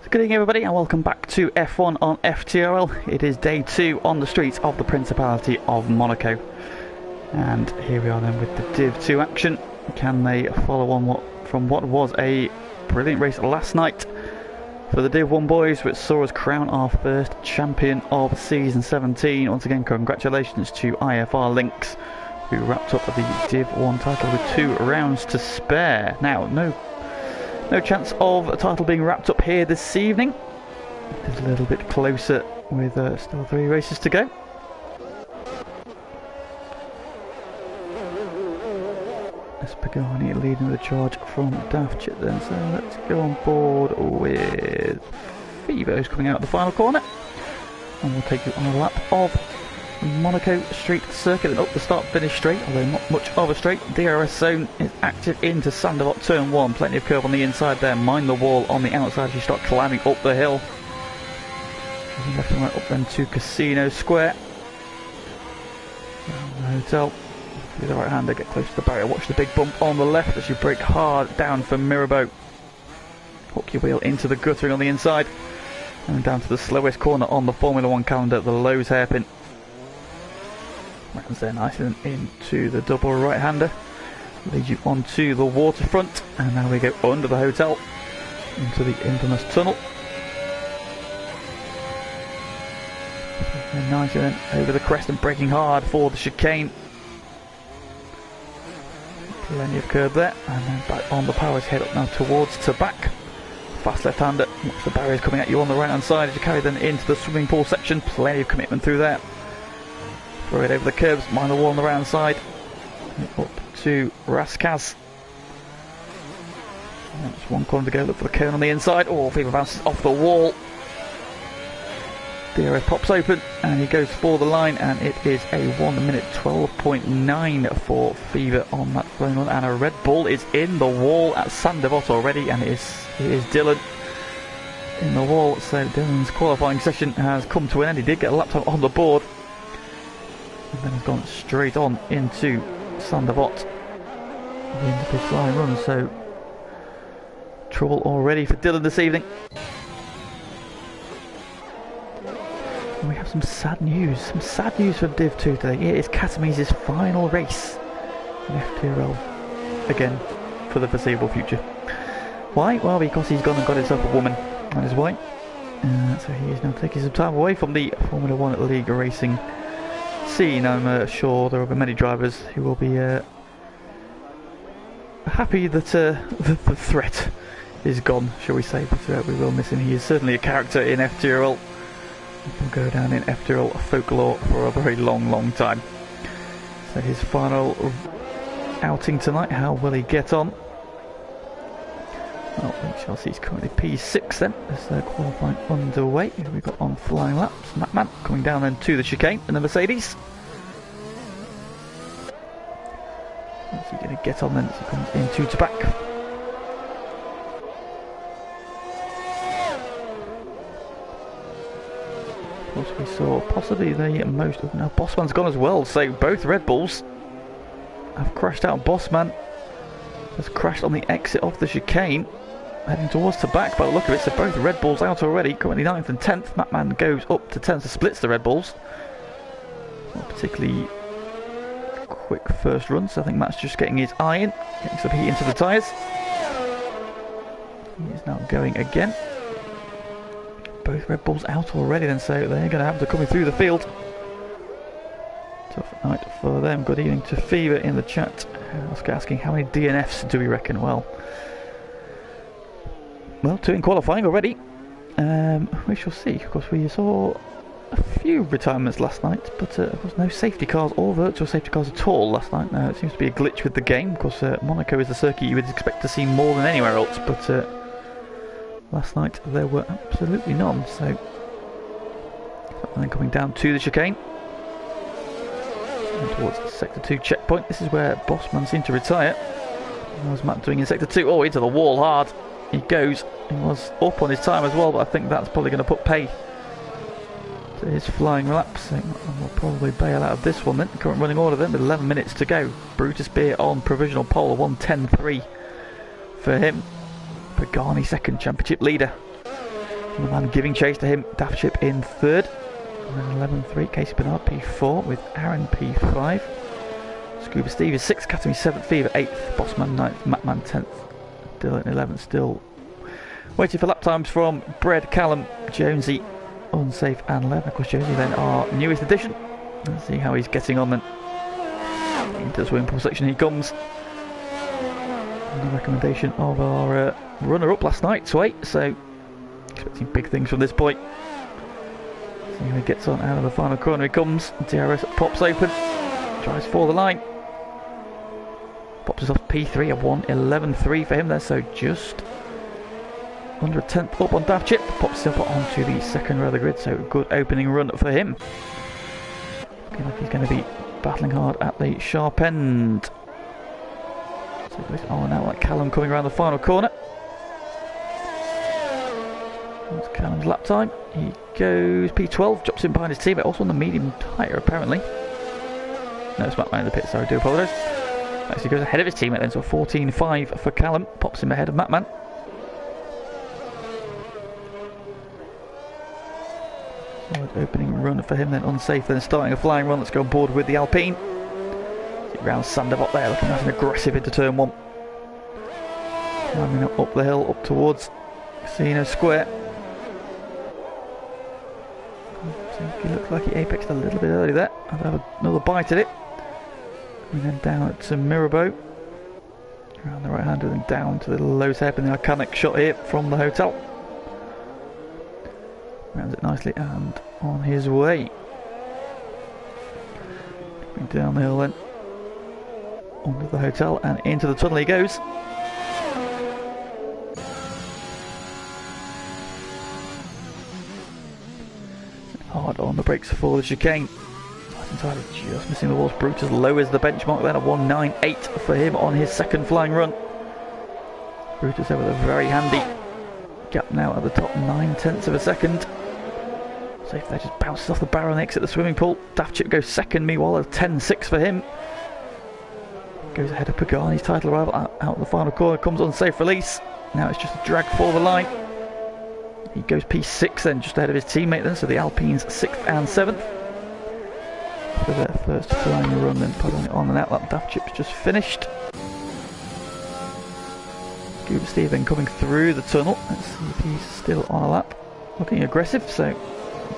Good evening everybody and welcome back to F1 on FTRL. It is day 2 on the streets of the Principality of Monaco. And here we are then with the Div 2 action. Can they follow on from what was a brilliant race last night for the Div 1 boys, which saw us crown our first champion of season 17. Once again, congratulations to IFR Lynx, who wrapped up the Div 1 title with 2 rounds to spare. Now, no chance of a title being wrapped up here this evening. It's a little bit closer with still 3 races to go. Pagani leading the charge from Daftchit then, so let's go on board with Fever, who's coming out of the final corner, and we'll take you on a lap of Monaco Street Circuit and up the start finish straight, although not much of a straight. DRS zone is active into Sandavot turn 1, plenty of curve on the inside there, mind the wall on the outside as you start climbing up the hill. Left and right up then to Casino Square. Around the hotel. With the right hander, get close to the barrier, watch the big bump on the left as you brake hard down for Mirabeau. Hook your wheel into the guttering on the inside and down to the slowest corner on the Formula 1 calendar, the Lowe's hairpin. Rounds there nicely and into the double right hander, leads you onto the waterfront, and now we go under the hotel into the infamous tunnel. And nicely then over the crest and braking hard for the chicane. Plenty of curve there, and then back on the power, head up now towards to back. Fast left-hander, watch the barriers coming at you on the right-hand side as you carry them into the swimming pool section. Plenty of commitment through there. Throw it over the curbs, mind the wall on the round side. Up to Raskaz. And just one corner to go, look for the cone on the inside. Oh, Fever bounces off the wall. DRS pops open and he goes for the line, and it is a 1 minute 12.9 for Fever on that flowing run, and a Red Bull is in the wall at Sandavot already, and it is Dylan in the wall. So Dylan's qualifying session has come to an end. He did get a lap time on the board and then has gone straight on into Sandavot into his flying run, so trouble already for Dylan this evening. We have some sad news for Div 2 today. It is Katamiz's final race in FTRL, again, for the foreseeable future. Why? Well, because he's gone and got himself a woman, that is why. So he is now taking some time away from the Formula 1 League racing scene. I'm sure there will be many drivers who will be happy that the threat is gone, shall we say, but we will miss him. He is certainly a character in FTRL. Will go down in FTRL folklore for a very long time. So his final outing tonight, how will he get on? Well, we shall see. He's currently P6 then, as they're qualifying underway. Who we've got on flying laps? Matman coming down then to the chicane in the Mercedes. What's he going to get on then as he comes into to back? We saw possibly the most. Now Bossman's gone as well, so both Red Bulls have crashed out. Bossman has crashed on the exit of the chicane, heading towards the back by the look of it, so both Red Bulls out already, currently 9th and 10th. Matman goes up to 10th, so splits the Red Bulls. Not particularly quick first run, so I think Matt's just getting his eye in, getting some heat into the tyres. He is now going again. Both Red Bulls out already then, so they're going to have to come through the field. Tough night for them. Good evening to Fever in the chat. Asking how many DNFs do we reckon? Well, 2 in qualifying already. We shall see. Of course, we saw a few retirements last night, but of course no safety cars or virtual safety cars at all last night. Now it seems to be a glitch with the game. Of course, Monaco is the circuit you would expect to see more than anywhere else, but last night there were absolutely none, so and then coming down to the chicane and towards the Sector 2 checkpoint. This is where Bossman seemed to retire. What was Matt doing in Sector 2? Oh, into the wall hard he goes. He was up on his time as well, but I think that's probably going to put pay to his flying laps. So we'll probably bail out of this one then. Current running order then with 11 minutes to go. Brutus Beer on provisional pole, 1:10.3 for him. Pagani second, championship leader. The man giving chase to him, Daft Chip in third. And then 11-3, Casey Bernard P4 with Aaron P5. Scuba Steve is 6th, Academy 7th, Fever 8th, Bossman 9th, Matman 10th, Dylan 11th, still waiting for lap times from Bread, Callum, Jonesy, Unsafe and Len. Of course Jonesy then our newest addition. Let's see how he's getting on then. Into the swimming pool section he comes. And the recommendation of our runner-up last night, Sway, so expecting big things from this point. See how he gets on out of the final corner he comes. DRS pops open, tries for the line. Pops us off P3, a 1:11.3 for him there, so just under a tenth up on Daft Chip. Pops up onto the second row of the grid, so good opening run for him. Looking like he's going to be battling hard at the sharp end. So goes on out like Callum coming around the final corner. That's Callum's lap time. He goes P12, drops in behind his teammate, also on the medium tyre apparently. No, it's Matt in the pit, so I do apologise. Actually goes ahead of his teammate then, so 14.5 for Callum, pops him ahead of Matman. Solid opening run for him then, Unsafe then starting a flying run. Let's go on board with the Alpine. Round Sanderbot there, looking nice and aggressive into turn 1. Climbing up the hill, up towards Casino Square. He looked like he apexed a little bit early there. I'll have another bite at it. And then down to Mirabeau. Around the right hand and then down to the low hairpin, the iconic shot here from the hotel. Rounds it nicely and on his way. Going down the hill then. Onto the hotel and into the tunnel he goes. Hard on the brakes for the chicane. Entirely just missing the walls. Brutus lowers the benchmark then, a 1.98 for him on his second flying run. Brutus there with a very handy gap now at the top, 9/10 of a second. So if they just bounces off the barrel and exit the swimming pool. Daft Chip goes second, meanwhile a 10.6 for him. Goes ahead of Pagani's title rival out the final corner, comes on safe release. Now it's just a drag for the line. He goes P6 then, just ahead of his teammate then, so the Alpines 6th and 7th. For their first flying run then, Pagani on and out, that Daft Chip's just finished. Scuba Steve then coming through the tunnel. Let's see if he's still on a lap. Looking aggressive, so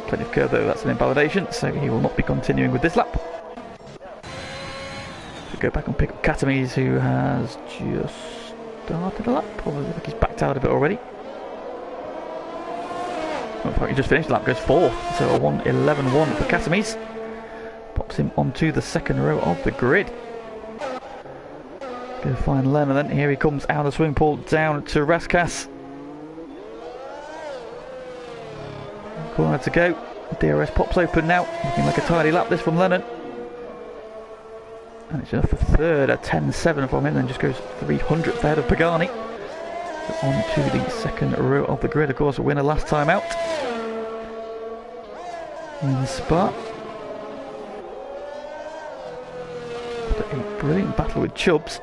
plenty of curve though, that's an invalidation, so he will not be continuing with this lap. We go back and pick up Katames, who has just started a lap, or looks like he's backed out of it already. In fact, he just finished the lap, goes 4th, so a 1:11.1 for Katames. Pops him onto the second row of the grid. Go find Lerner then, here he comes out of the swimming pool, down to Raskas. Corner to go, DRS pops open now, looking like a tidy lap this from Lennon. And it's enough for third, a 10.7 from him, then just goes 300th ahead of Pagani. So on to the second row of the grid, of course, a winner last time out. In Spa. After a brilliant battle with Chubbs.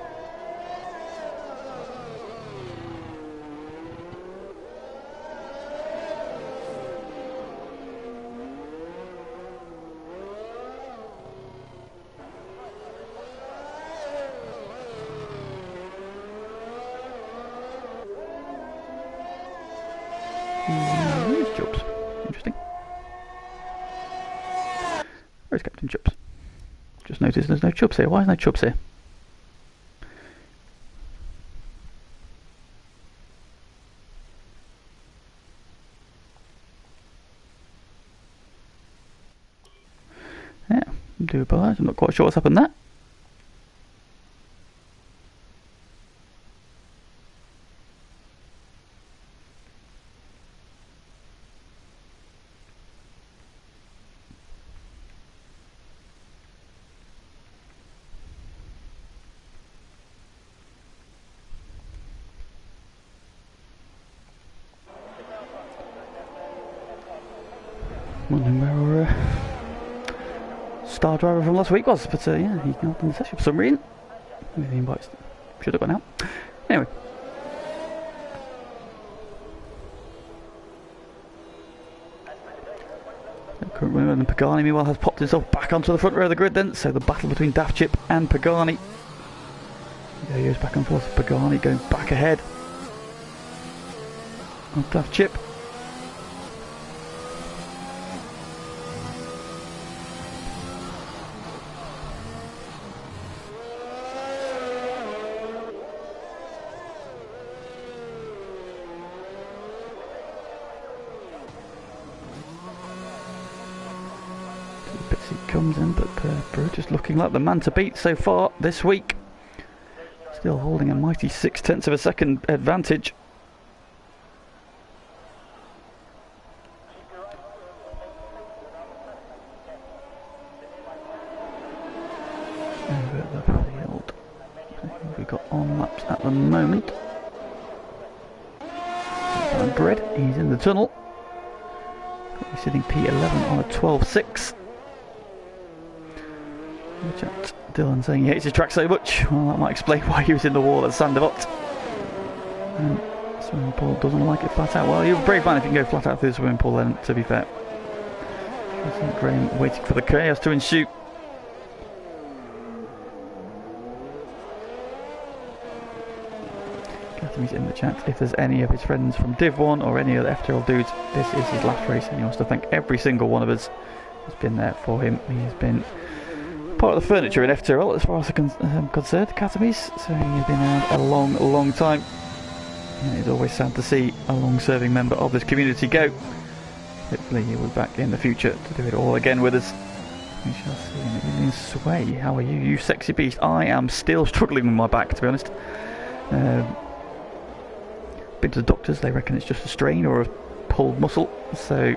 Where's Chubbs? Interesting. Where's Captain Chubbs? Just noticed there's no Chubbs here. Why is no Chubbs here? Yeah, do apologise. I'm not quite sure what's happened there. Wondering where our star driver from last week was, but yeah, he got on the session for some reason. Maybe the invites should have gone out. Anyway. Current winner, and Pagani meanwhile has popped himself back onto the front row of the grid then, so the battle between Daft Chip and Pagani. There he goes back and forth, Pagani going back ahead of Daft Chip. Comes in, but Brutus looking like the man to beat so far this week. Still holding a mighty 0.6 of a second advantage. Over the field. We've got on laps at the moment. Bread, he's in the tunnel. He's sitting P11 on a 12.6. Chat. Dylan saying he hates his track so much. Well, that might explain why he was in the wall at Sandevot. And swimming pool doesn't like it flat out. Well, you're a brave man if you can go flat out through the swimming pool then, to be fair. I think Graham waiting for the chaos to ensue. He's in the chat. If there's any of his friends from Div 1 or any other FTRL dudes, this is his last race and he wants to thank every single one of us who's been there for him. He has been part of the furniture in FTRL as far as I'm concerned, Academies, so he's been around a long time, and it's always sad to see a long-serving member of this community go. Hopefully he will be back in the future to do it all again with us. We shall see. In Sway, how are you, you sexy beast? I am still struggling with my back, to be honest. Been to the doctors, they reckon it's just a strain or a pulled muscle, so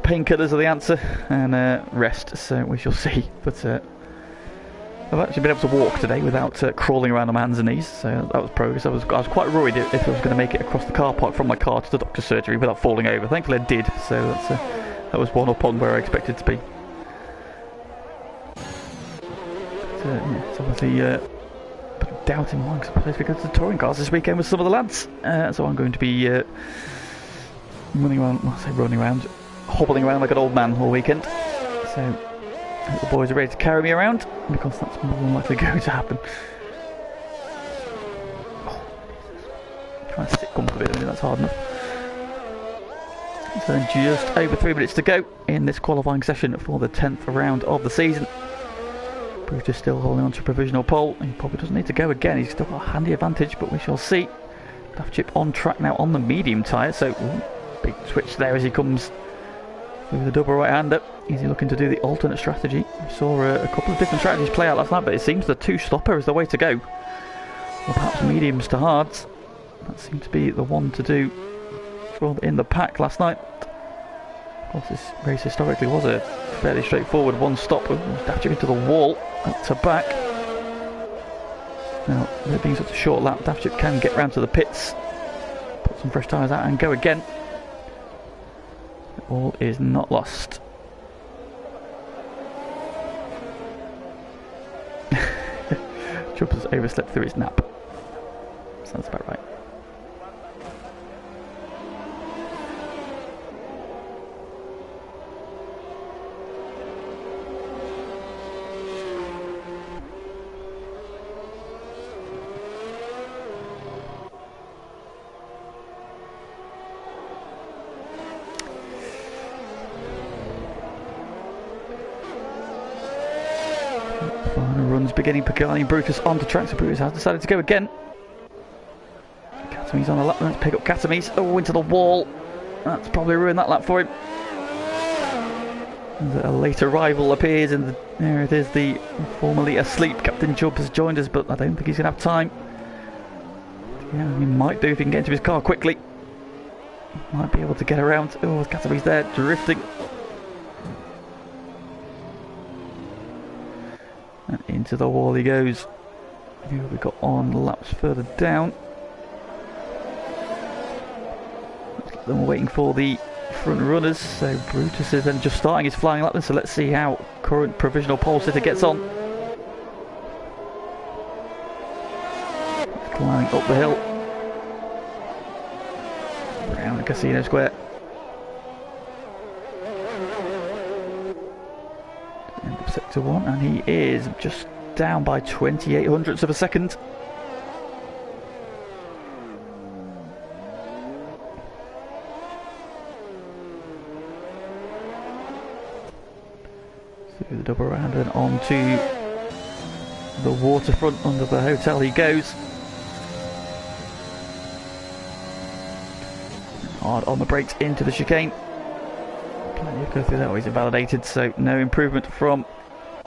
painkillers are the answer, and rest, so we shall see. But I've actually been able to walk today without crawling around on my hands and knees, so that was progress. I was quite worried if I was going to make it across the car park from my car to the doctor's surgery without falling over. Thankfully I did, so that was one up on where I expected to be. But, yeah, it's obviously doubt in mind, because I'm supposed to go to the touring cars this weekend with some of the lads, so I'm going to be running around, well, I say running around, hobbling around like an old man all weekend, so I hope the boys are ready to carry me around, because that's more than likely going to happen. Oh, I'm trying to sit comfortably, that's hard enough. So then just over 3 minutes to go in this qualifying session for the 10th round of the season. Brutus still holding on to a provisional pole. He probably doesn't need to go again, he's still got a handy advantage, but we shall see. Daft Chip on track now on the medium tyre, so big switch there as he comes with a double right-hander. Is he looking to do the alternate strategy? We saw a couple of different strategies play out last night, but it seems the two-stopper is the way to go. Or perhaps mediums to hards. That seemed to be the one to do in the pack last night. Of course, this race historically was a fairly straightforward one-stop with Daft Chip into the wall, up to back. Now, there being such a short lap, Daft Chip can get round to the pits, put some fresh tyres out and go again. All is not lost. Chubbs has overslept through his nap. Sounds about right. Beginning Pagani and Brutus onto track, so Brutus has decided to go again. Katamis on the lap, let's pick up Katamis. Oh, into the wall. That's probably ruined that lap for him. And a late arrival appears, and there it is, the formerly asleep Captain Chubb has joined us, but I don't think he's going to have time. Yeah, he might do if he can get into his car quickly. Might be able to get around. Oh, Katamis there, drifting. And into the wall he goes. Who have we got on laps further down? Then we're waiting for the front runners. So Brutus is then just starting his flying lap. So let's see how current provisional pole sitter gets on. Climbing up the hill. Around the Casino Square. Sector 1, and he is just down by 28 hundredths of a second. Through the double round and onto the waterfront under the hotel he goes. Hard on the brakes into the chicane. Plenty of go through that. He's invalidated, so no improvement from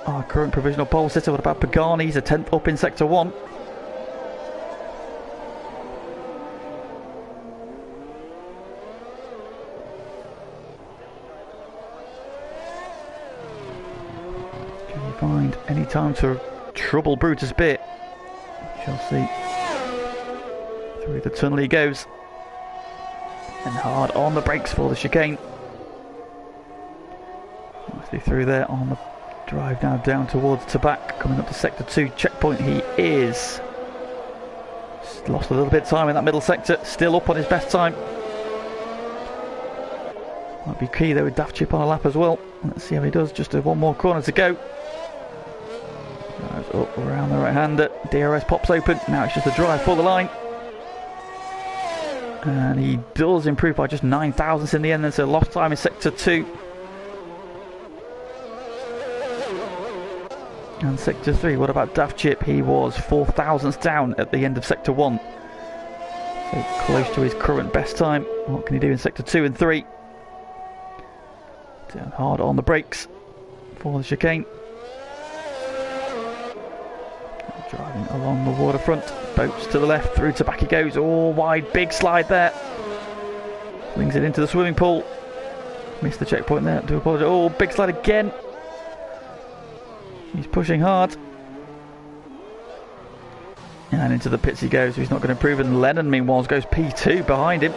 our current provisional pole sitter. What about Pagani? He's a 10th up in Sector 1. Can you find any time to trouble Brutus a bit? We shall see. Through the tunnel he goes. And hard on the brakes for the chicane. Nicely through there on the drive now down towards Tabac. Coming up to Sector 2 checkpoint he is. Lost a little bit of time in that middle sector. Still up on his best time. Might be key there with Daft Chip on a lap as well. Let's see how he does. Just one more corner to go. Drives up around the right hander. DRS pops open. Now it's just a drive for the line. And he does improve by just 9 thousandths in the end, and so lost time in Sector 2. And Sector 3, what about Daft Chip? He was 4 thousandths down at the end of Sector 1. So close to his current best time. What can he do in Sector 2 and 3? Down hard on the brakes for the chicane. Driving along the waterfront. Boats to the left, through to back he goes. All wide, big slide there. Flings it into the swimming pool. Missed the checkpoint there, do apologise. Oh, big slide again. He's pushing hard. And into the pits he goes, so he's not going to improve. And Lennon, meanwhile, goes P2 behind him.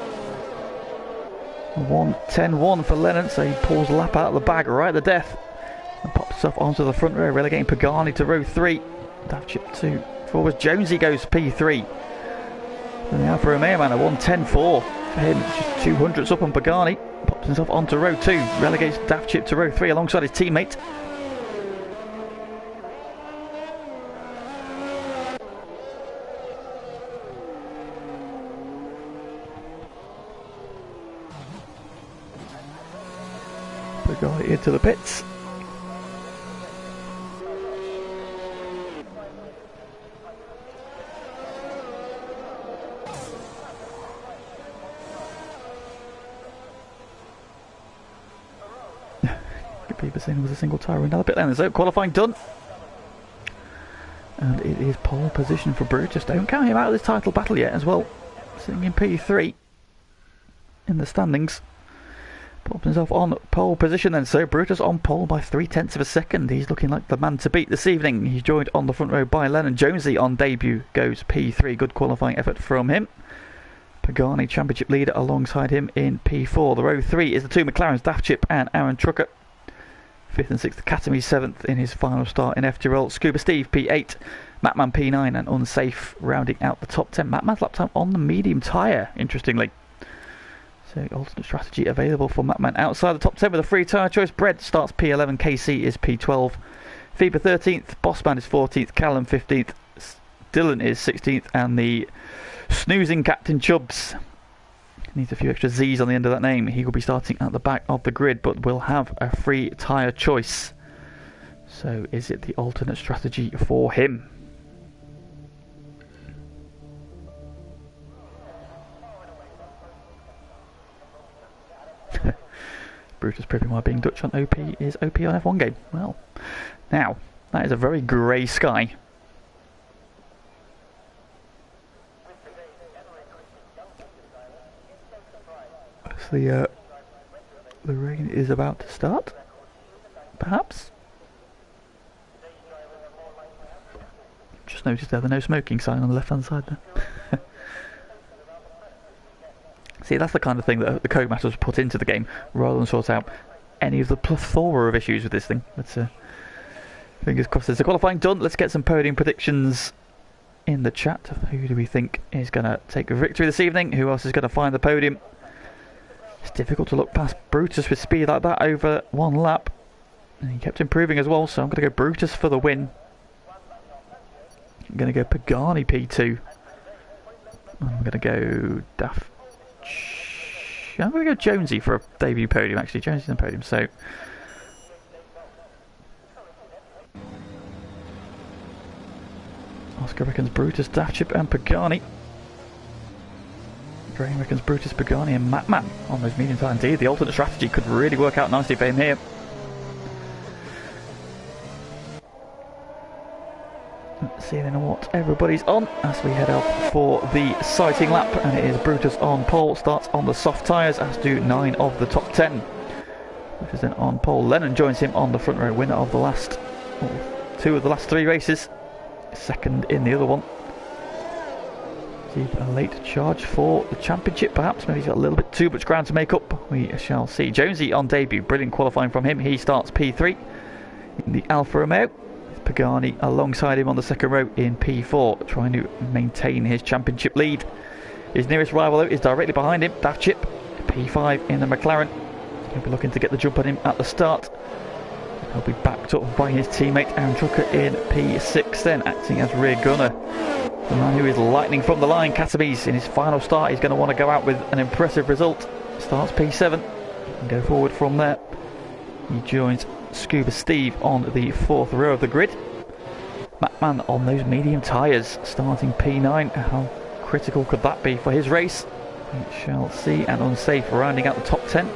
1:10.1 for Lennon, so he pulls a lap out of the bag right at the death. And pops himself onto the front row, relegating Pagani to row 3. Daft Chip 2. Forwards Jonesy goes P3. And the Alfa Romeo man, a 1:10.4 for him. It's just 2 hundredths up on Pagani. Pops himself onto row 2. Relegates Daft Chip to row 3 alongside his teammate. Pagani into the pits. It was a single tyre another pit lane. So qualifying done, and it is pole position for Brutus. Don't count him out of this title battle yet as well, sitting in P3 in the standings. Popped himself on pole position then, so Brutus on pole by 0.3 of a second. He's looking like the man to beat this evening. He's joined on the front row by Lennon. Jonesy on debut goes P3. Good qualifying effort from him. Pagani championship leader alongside him in P4. The row 3 is the two McLarens, Daft Chip and Aaron Trucker. 5th and 6th, Academy 7th in his final start in FTRL. Scuba Steve P8, Matman P9, and Unsafe rounding out the top 10. Matman's lap time on the medium tyre, interestingly. So alternate strategy available for Matman outside the top 10 with a free tyre choice. Bread starts P11, KC is P12, FIBA 13th, Bossman is 14th, Callum 15th, Dylan is 16th, and the snoozing Captain Chubbs needs a few extra Z's on the end of that name. He will be starting at the back of the grid, but will have a free tyre choice. So is it the alternate strategy for him? Brutus proving why being Dutch on OP is OP on F1 game. Well, now, that is a very grey sky. The rain is about to start, perhaps. Just noticed there the no smoking sign on the left hand side there. See, that's the kind of thing that the Codemasters put into the game rather than sort out any of the plethora of issues with this thing. But fingers crossed there's a qualifying done. Let's get some podium predictions in the chat. Who do we think is going to take a victory this evening? Who else is going to find the podium? It's difficult to look past Brutus with speed like that over one lap. And he kept improving as well, so I'm going to go Brutus for the win. I'm going to go Pagani P2. I'm going to go I'm going to go Jonesy for a debut podium, actually. Jonesy's on the podium, so... Oscar reckons Brutus, Daft and Pagani. Gran reckons Brutus, Pagani and Matman on those medium tires. Indeed, the alternate strategy could really work out nicely for him here. Let's see then what everybody's on as we head out for the sighting lap, and it is Brutus on pole, starts on the soft tyres, as do 9 of the top 10. Which is then on pole. Lennon joins him on the front row, winner of the last 2 of the last 3 races, second in the other one. See a late charge for the championship, perhaps. Maybe he's got a little bit too much ground to make up. We shall see. Jonesy on debut, brilliant qualifying from him. He starts P3 in the Alfa Romeo. Pagani alongside him on the second row in P4, trying to maintain his championship lead. His nearest rival though is directly behind him, Daft Chip, P5 in the McLaren. He'll be looking to get the jump on him at the start. He'll be backed up by his teammate Aaron Trucker in P6 then, acting as rear gunner. The man who is lightning from the line, Katamis, in his final start, he's going to want to go out with an impressive result. Starts P7 and go forward from there. He joins Scuba Steve on the 4th row of the grid. Matman on those medium tyres, starting P9. How critical could that be for his race? We shall see. And Unsafe rounding out the top 10.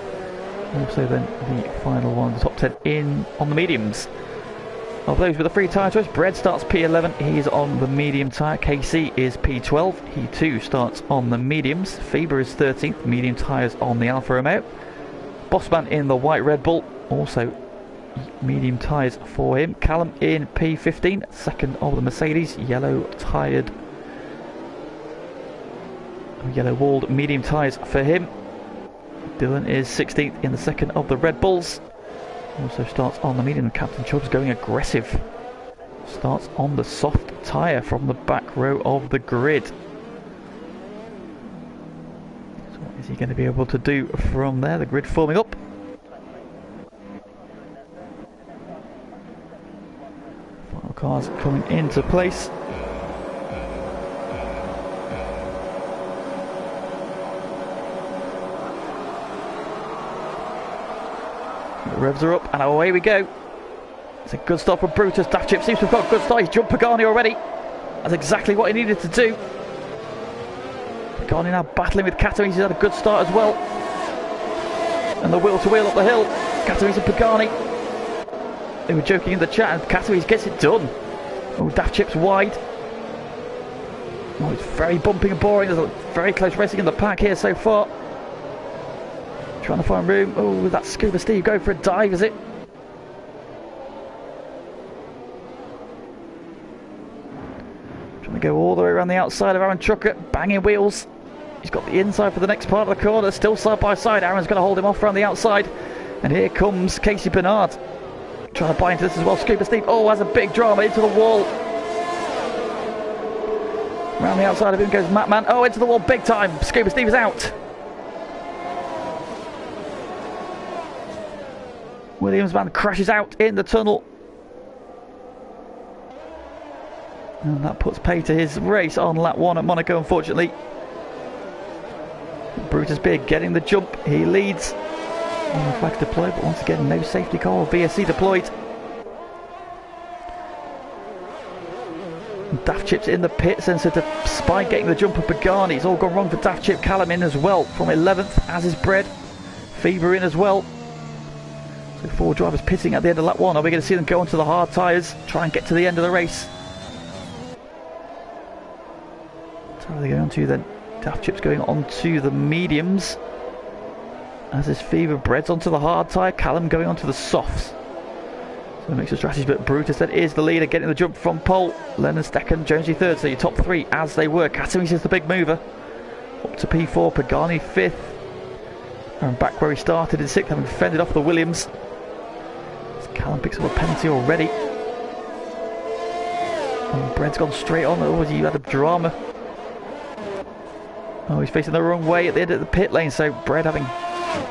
Also then the final one, the top 10 in on the mediums. Of those with a free tyre choice, Bread starts P11. He's on the medium tyre. KC is P12. He too starts on the mediums. Faber is 13th. Medium tyres on the Alfa Romeo. Bossman in the white Red Bull. Also medium tyres for him. Callum in P15, second of the Mercedes, yellow tyred, yellow walled medium tyres for him. Dylan is 16th in the second of the Red Bulls. Also starts on the medium. Captain Chubb's going aggressive. Starts on the soft tyre from the back row of the grid. So what is he going to be able to do from there? The grid forming up. Cars coming into place. The revs are up and away we go. It's a good start from Brutus. Daft Chip seems to have got a good start. He's jumped Pagani already. That's exactly what he needed to do. Pagani now battling with Katamis. He's had a good start as well. And the wheel to wheel up the hill. Katamis and Pagani. They were joking in the chat, and Katamis gets it done. Oh, Daft Chip's wide. Oh, it's very bumping and boring. There's a very close racing in the pack here so far. Trying to find room. Oh, that Scuba Steve going for a dive, is it? Trying to go all the way around the outside of Aaron Trucker, banging wheels. He's got the inside for the next part of the corner, still side by side. Aaron's going to hold him off around the outside. And here comes Casey Bernard. Trying to buy into this as well. Scuba Steve, oh, has a big drama into the wall. Around the outside of him goes Matman. Oh, into the wall big time. Scuba Steve is out. Williams man crashes out in the tunnel. And that puts pay to his race on lap 1 at Monaco, unfortunately. Brutus Beard getting the jump. He leads. Flags deployed, but once again no safety car or VSC deployed. Daft Chip's in the pits, and so to spy getting the jump of Pagani. It's all gone wrong for Daft Chip. Callum in as well from 11th, as is Bread. Fever in as well. So 4 drivers pitting at the end of lap 1. Are we going to see them go onto the hard tyres, try and get to the end of the race? So what are they going on to then? Daft Chip's going on to the mediums. As is Fever. Bread's onto the hard tyre. Callum going onto the softs. So a mix of strategies, but Brutus then is the leader, getting the jump from pole. Lennon second, Jonesy third. So your top 3 as they were. Katamis is the big mover. Up to P4, Pagani 5th. And back where he started in 6th, having fended off the Williams. As Callum picks up a penalty already. And Bread's gone straight on. Oh, he had a drama. Oh, he's facing the wrong way at the end of the pit lane. So Bread having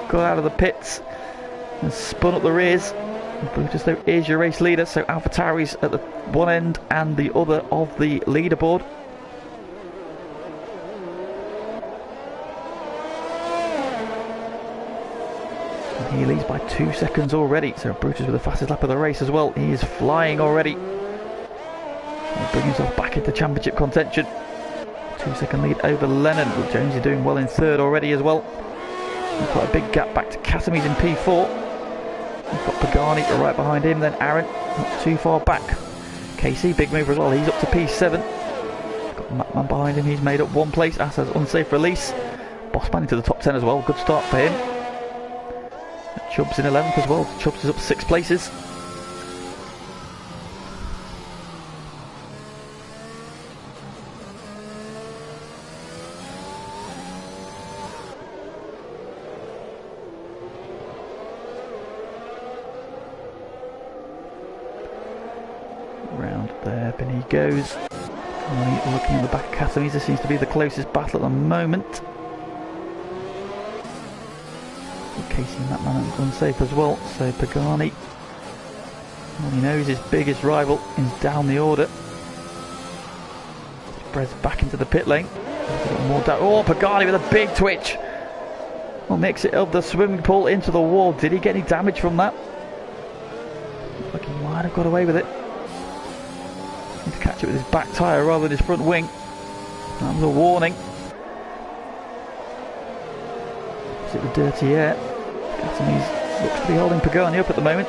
got out of the pits and spun up the rears. Brutus though is your race leader, so AlphaTauri's at the one end and the other of the leaderboard. And he leads by 2 seconds already, so Brutus with the fastest lap of the race as well. He is flying already. He'll bring himself back into championship contention. 2-second lead over Lennon. Jonesy doing well in third already as well. And quite a big gap back to Catamese in P4. We've got Pagani right behind him, then Aaron not too far back. Casey, big mover as well, he's up to P7. Got Matman behind him, he's made up 1 place. Assetto's unsafe release. Bossman into the top 10 as well, good start for him. Chubb's in 11th as well, Chubbs is up 6 places. Round there, up he goes. Looking at the back of Catamese, this seems to be the closest battle at the moment. Casey and that man unsafe as well, so Pagani, all he knows his biggest rival is down the order. Spreads back into the pit lane. More down. Oh, Pagani with a big twitch. Well, makes it up the swimming pool into the wall. Did he get any damage from that? Looks like he might have got away with it. Need to catch it with his back tyre rather than his front wing. That was a warning. Is it the dirty air? Catamese looks to be holding Pagani up at the moment.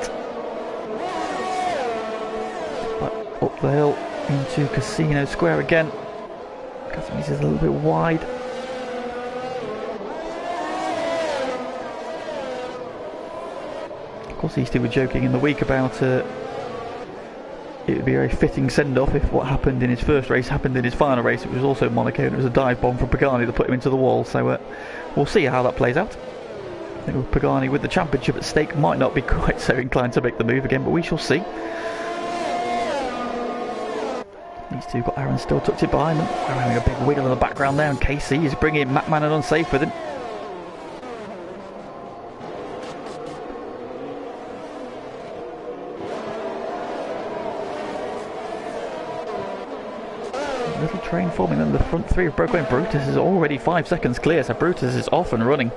But up the hill into Casino Square again. Catamese is a little bit wide. Of course, these two were joking in the week about it would be a very fitting send-off if what happened in his first race happened in his final race. It was also Monaco, and it was a dive bomb from Pagani that put him into the wall. So we'll see how that plays out. I think Pagani with the championship at stake might not be quite so inclined to make the move again, but we shall see. These two got Aaron still tucked in behind them. Aaron having a big wiggle in the background there, and Casey is bringing Matman and unsafe with him. Little train forming, then the front three of Broken. Brutus is already 5 seconds clear, so Brutus is off and running.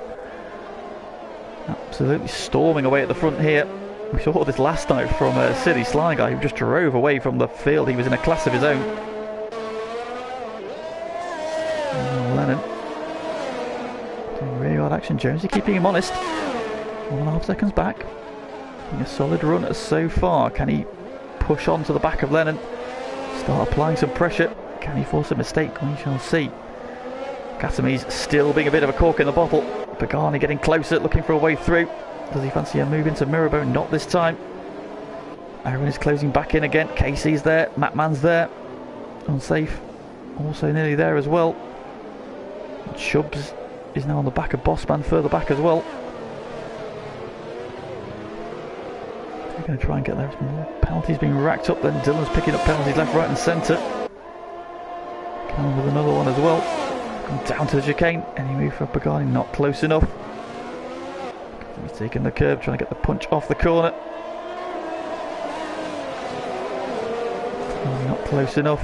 Absolutely storming away at the front here. We saw this last night from a City Sly guy who just drove away from the field. He was in a class of his own. Lennon doing really hard action. Jonesy keeping him honest. 1.5 seconds back. A solid run so far. Can he push on to the back of Lennon? Start applying some pressure. Can he force a mistake? We shall see. Catamese still being a bit of a cork in the bottle. Pagani getting closer, looking for a way through. Does he fancy a move into Mirabeau? Not this time. Aaron is closing back in again. Casey's there. Matman's there. Unsafe. Also nearly there as well. Chubbs is now on the back of Bossman, further back as well. They're going to try and get there. Some more penalties being racked up. Then Dylan's picking up penalties left, right and centre. Coming with another one as well. Come down to the chicane. Any move for Pagani? Not close enough. He's taking the curb, trying to get the punch off the corner. Not close enough.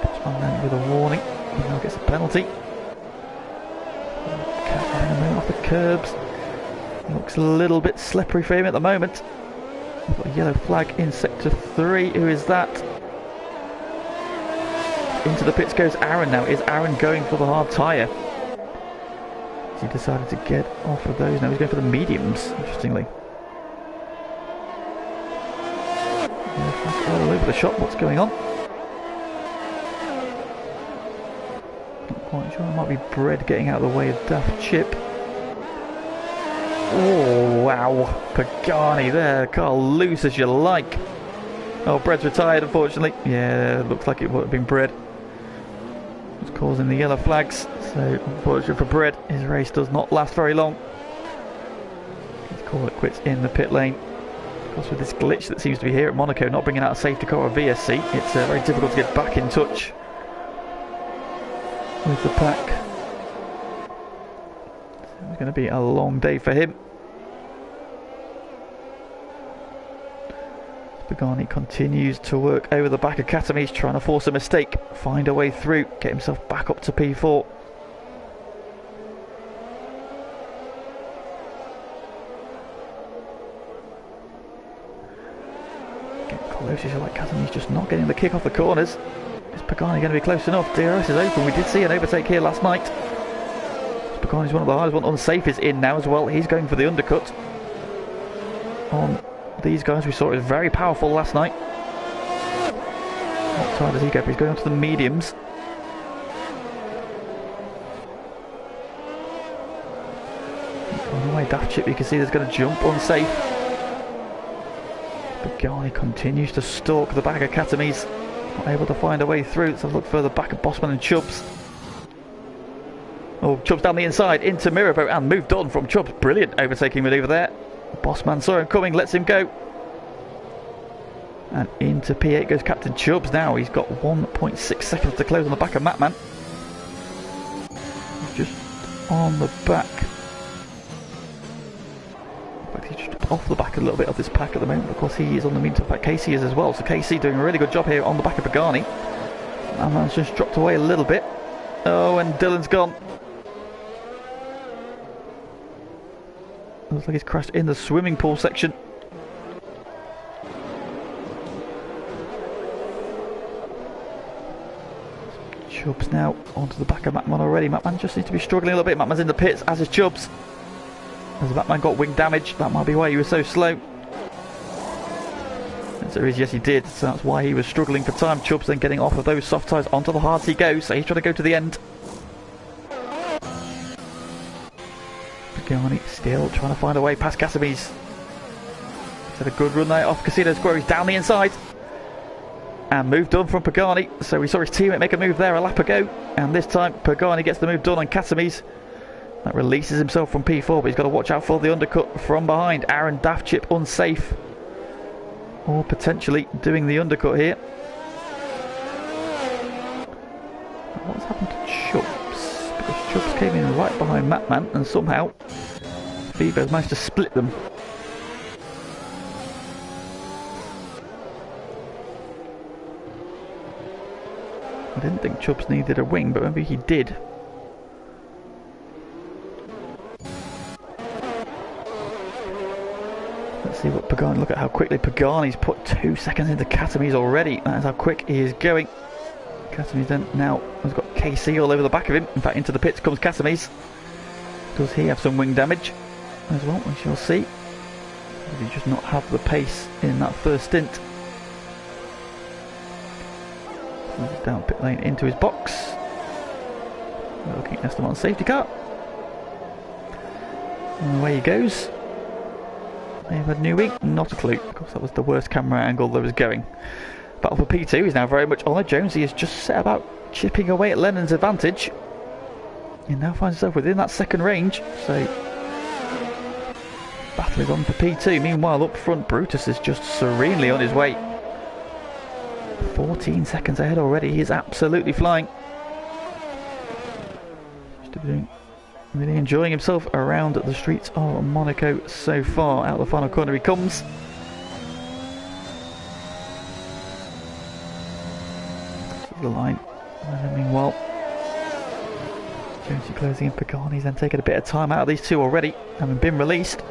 Bossman then with a warning. He now gets a penalty. Having a move off the curbs. Looks a little bit slippery for him at the moment. We've got a yellow flag in sector 3. Who is that? Into the pits goes Aaron now. Is Aaron going for the hard tyre? Has he decided to get off of those? No, he's going for the mediums, interestingly. Yeah, all over the shop. What's going on? Not quite sure. It might be Bread getting out of the way of Daft Chip. Oh, wow. Pagani there. Car loose as you like. Oh, Bread's retired, unfortunately. Yeah, looks like it would have been Bread. It's causing the yellow flags. So, unfortunately for Bread, his race does not last very long. Let's call it quits in the pit lane. Of course, with this glitch that seems to be here at Monaco, not bringing out a safety car or VSC, it's very difficult to get back in touch with the pack. So it's going to be a long day for him. Pagani continues to work over the back of Katami's, trying to force a mistake, find a way through, get himself back up to P4. Getting close, you like Katami's just not getting the kick off the corners. Is Pagani going to be close enough? DRS is open, we did see an overtake here last night. Pagani's one of the hardest, one unsafe is in now as well, he's going for the undercut on these guys. We saw it was very powerful last night. What side does he go? He's going on to the mediums. On the way, daft chip, you can see there's going to jump unsafe. Pagani continues to stalk the back of Katami's, not able to find a way through. Let's have a look further back at Bossman and Chubbs. Oh, Chubbs down the inside into Mirabeau and moved on from Chubbs. Brilliant overtaking manoeuvre there. Bossman saw him coming, lets him go. And into P8 goes Captain Chubbs now. He's got 1.6 seconds to close on the back of Matman. He's just on the back. In fact, he's just off the back a little bit of this pack at the moment. Of course, he is on the meantime. In fact, Casey is as well. So Casey doing a really good job here on the back of Pagani. Matman's just dropped away a little bit. Oh, and Dylan's gone. Looks like he's crashed in the swimming pool section. Chubbs now onto the back of Matman already. Matman just seems to be struggling a little bit. Matman's in the pits, as is Chubbs. As Matman got wing damage, that might be why he was so slow. And so yes he did, so that's why he was struggling for time. Chubbs then getting off of those soft tyres onto the hards he goes, so he's trying to go to the end. Pagani still trying to find a way past Katami's. He's had a good run there off Casino Square. He's down the inside and moved on from Pagani, so we saw his teammate make a move there a lap ago, and this time Pagani gets the move done on Katami's. That releases himself from P4, but he's got to watch out for the undercut from behind. Aaron daft chip unsafe, or potentially doing the undercut here. What's happened to Chubbs? Because Chubbs came in right behind Matman, and somehow Fever has managed to split them. I didn't think Chubbs needed a wing, but maybe he did. Let's see what Pagani, look at how quickly Pagani's put 2 seconds into Katami's already. That is how quick he is going. Katami's then now has got KC all over the back of him. In fact, into the pits comes Katami's. Does he have some wing damage as well? We shall see. Does he just not have the pace in that first stint? Down pit lane into his box. Looking at Esteban's safety car. And away he goes. May have had new wing, not a clue. Of course, that was the worst camera angle there was going. Battle for P2 is now very much on it. Jonesy has just set about chipping away at Lennon's advantage. He now finds himself within that second range, so battle is on for P2. Meanwhile, up front, Brutus is just serenely on his way. 14 seconds ahead already. He is absolutely flying. Just really enjoying himself around the streets of Monaco so far. Out the final corner he comes. This is the line. And meanwhile, Jonesy closing in. Pagani's then taken a bit of time out of these two already, having been released.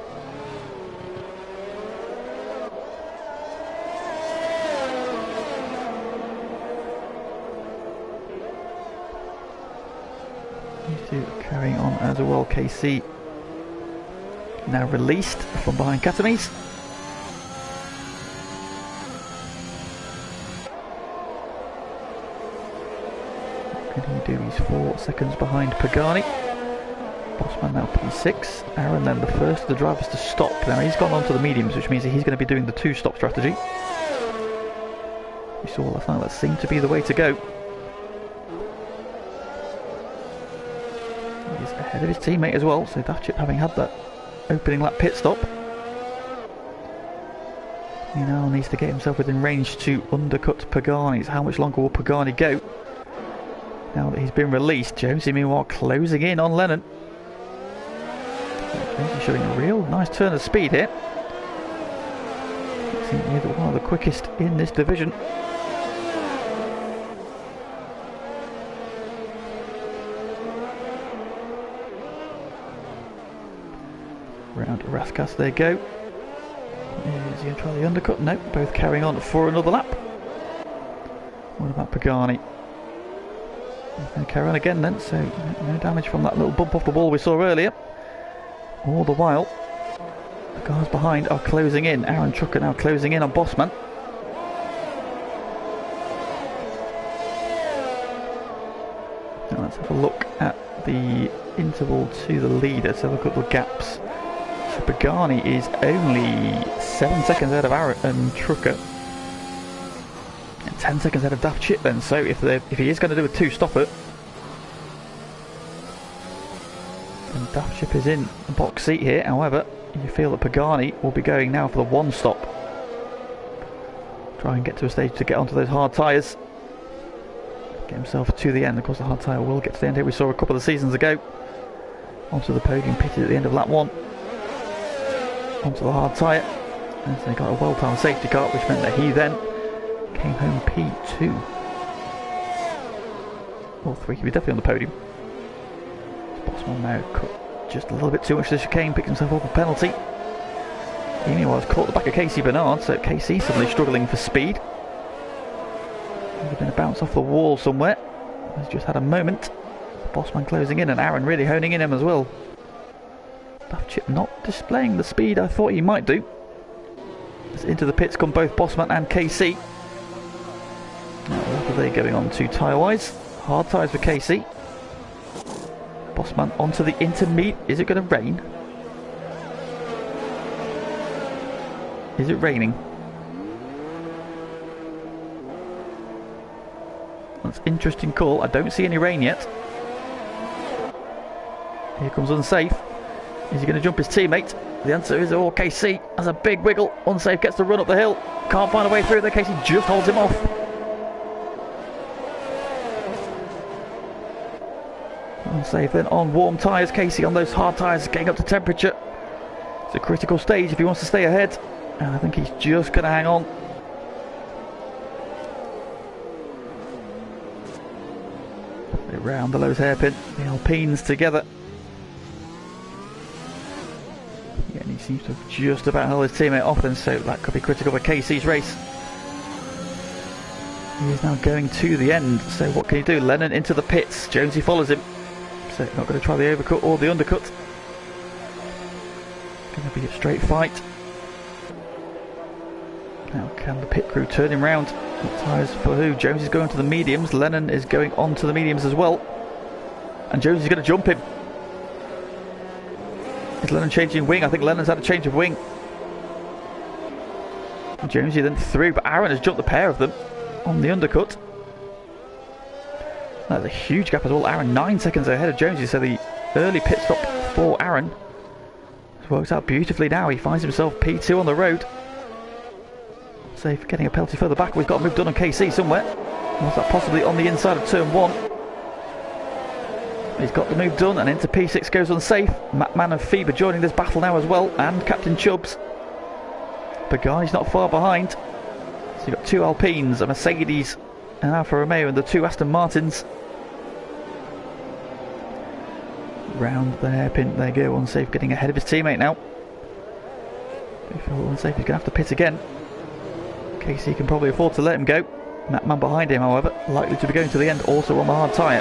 Carrying on as well. KC now released from behind Katami's. Can he do? He's 4 seconds behind Pagani. Bossman now P6. Aaron then the first of the drivers to stop. Now he's gone on to the mediums, which means that he's going to be doing the 2-stop strategy. We saw last night that seemed to be the way to go. He's ahead of his teammate as well, so Datchip having had that opening lap pit stop, he now needs to get himself within range to undercut Pagani. How much longer will Pagani go now that he's been released? Jonesy meanwhile closing in on Lennon. Jonesy showing a real nice turn of speed here. One of the quickest in this division. Round Raskas they go. Is he going to try the undercut? No, both carrying on for another lap. What about Pagani? He's going to carry on again then, so no damage from that little bump off the wall we saw earlier. All the while, the cars behind are closing in. Aaron Trucker now closing in on Bossman. Now let's have a look at the interval to the leader. So look at the gaps. So Pagani is only 7 seconds ahead of Aaron and Trucker. And 10 seconds ahead of Daft Chip then. So if he is going to do a two-stopper, then Daft Chip is in the box seat here. However, you feel that Pagani will be going now for the one stop. Try and get to a stage to get onto those hard tyres. Get himself to the end. Of course, the hard tyre will get to the end here. We saw a couple of seasons ago. Onto the podium, pitted at the end of lap 1. Onto the hard tyre. And so they got a well-timed safety car, which meant that he then came home P2. Or 3, he was definitely on the podium. Bossman now cut just a little bit too much to the chicane, picked himself up a penalty. He meanwhile has caught the back of Casey Bernard, so Casey suddenly struggling for speed. He's going to bounce off the wall somewhere. He's just had a moment. Bossman closing in and Aaron really honing in him as well. Daft Chip not displaying the speed I thought he might do. As into the pits come both Bossman and KC. Now what are they going on to tyre-wise? Hard tyres for KC. Bossman onto the intermediate. Is it going to rain? Is it raining? That's an interesting call. I don't see any rain yet. Here comes Unsafe. Is he going to jump his teammate? The answer is KC has a big wiggle. Unsafe gets the run up the hill. Can't find a way through there. Casey just holds him off. Unsafe then on warm tyres. Casey on those hard tyres, getting up to temperature. It's a critical stage if he wants to stay ahead. And I think he's just going to hang on. Round the Lowe's hairpin, the Alpines together. Yeah, and he seems to have just about held his teammate off then, so that could be critical for Casey's race. He is now going to the end, so what can he do? Lennon into the pits, Jonesy follows him. So not going to try the overcut or the undercut. Going to be a straight fight. Now can the pit crew turn him round? Tyres for who? Jones is going to the mediums. Lennon is going on to the mediums as well. And Jones is going to jump him. Is Lennon changing wing? I think Lennon's had a change of wing. And Jonesy then through, but Aaron has jumped the pair of them on the undercut. That's a huge gap as well. Aaron 9 seconds ahead of Jonesy, so the early pit stop for Aaron has worked out beautifully now. He finds himself P2 on the road. Safe getting a penalty further back. We've got a move done on KC somewhere. Was that possibly on the inside of turn 1? He's got the move done and into P6 goes Unsafe. Mattman and Feber joining this battle now as well, and Captain Chubbs. Pagani's not far behind. So you've got 2 Alpines, a Mercedes, an Alfa Romeo and the 2 Aston Martins. Round the hairpin, there you go. Unsafe getting ahead of his teammate now. They feel Unsafe is going to have to pit again. Casey can probably afford to let him go. Mattman behind him, however, likely to be going to the end, also on the hard tyre.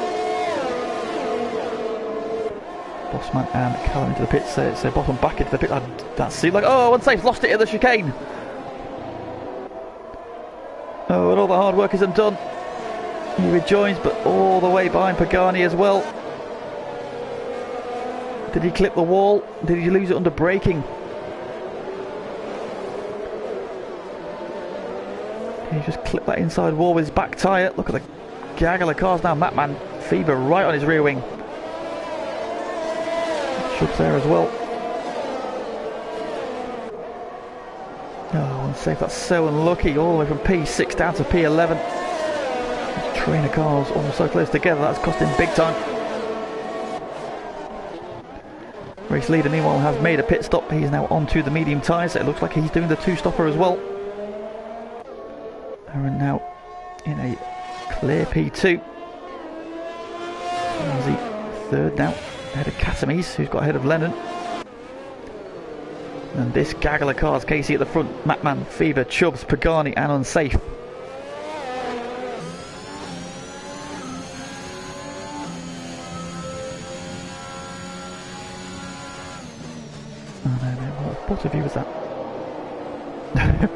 Bossman and Callum into the pits, so Bossman back into the pit. That seemed like, oh, Unsafe's lost it in the chicane. Oh, and all the hard work is undone. He rejoins, but all the way behind Pagani as well. Did he clip the wall? Did he lose it under braking? He just clipped that inside wall with his back tyre. Look at the gaggle of cars now. Mattman, Feber right on his rear wing. Chubbs there as well. Oh, Unsafe, that's so unlucky. All the way from P6 down to P11. Train of cars all so close together. That's cost him big time. Race leader meanwhile has made a pit stop. He's now onto the medium tyres. So it looks like he's doing the 2-stopper as well. We're now in a clear P2. Easy third now, ahead of Catamise, who's got ahead of Lennon. And this gaggle of cars, Casey at the front, Matman, Fever, Chubbs, Pagani and Unsafe. Oh no, what view was that?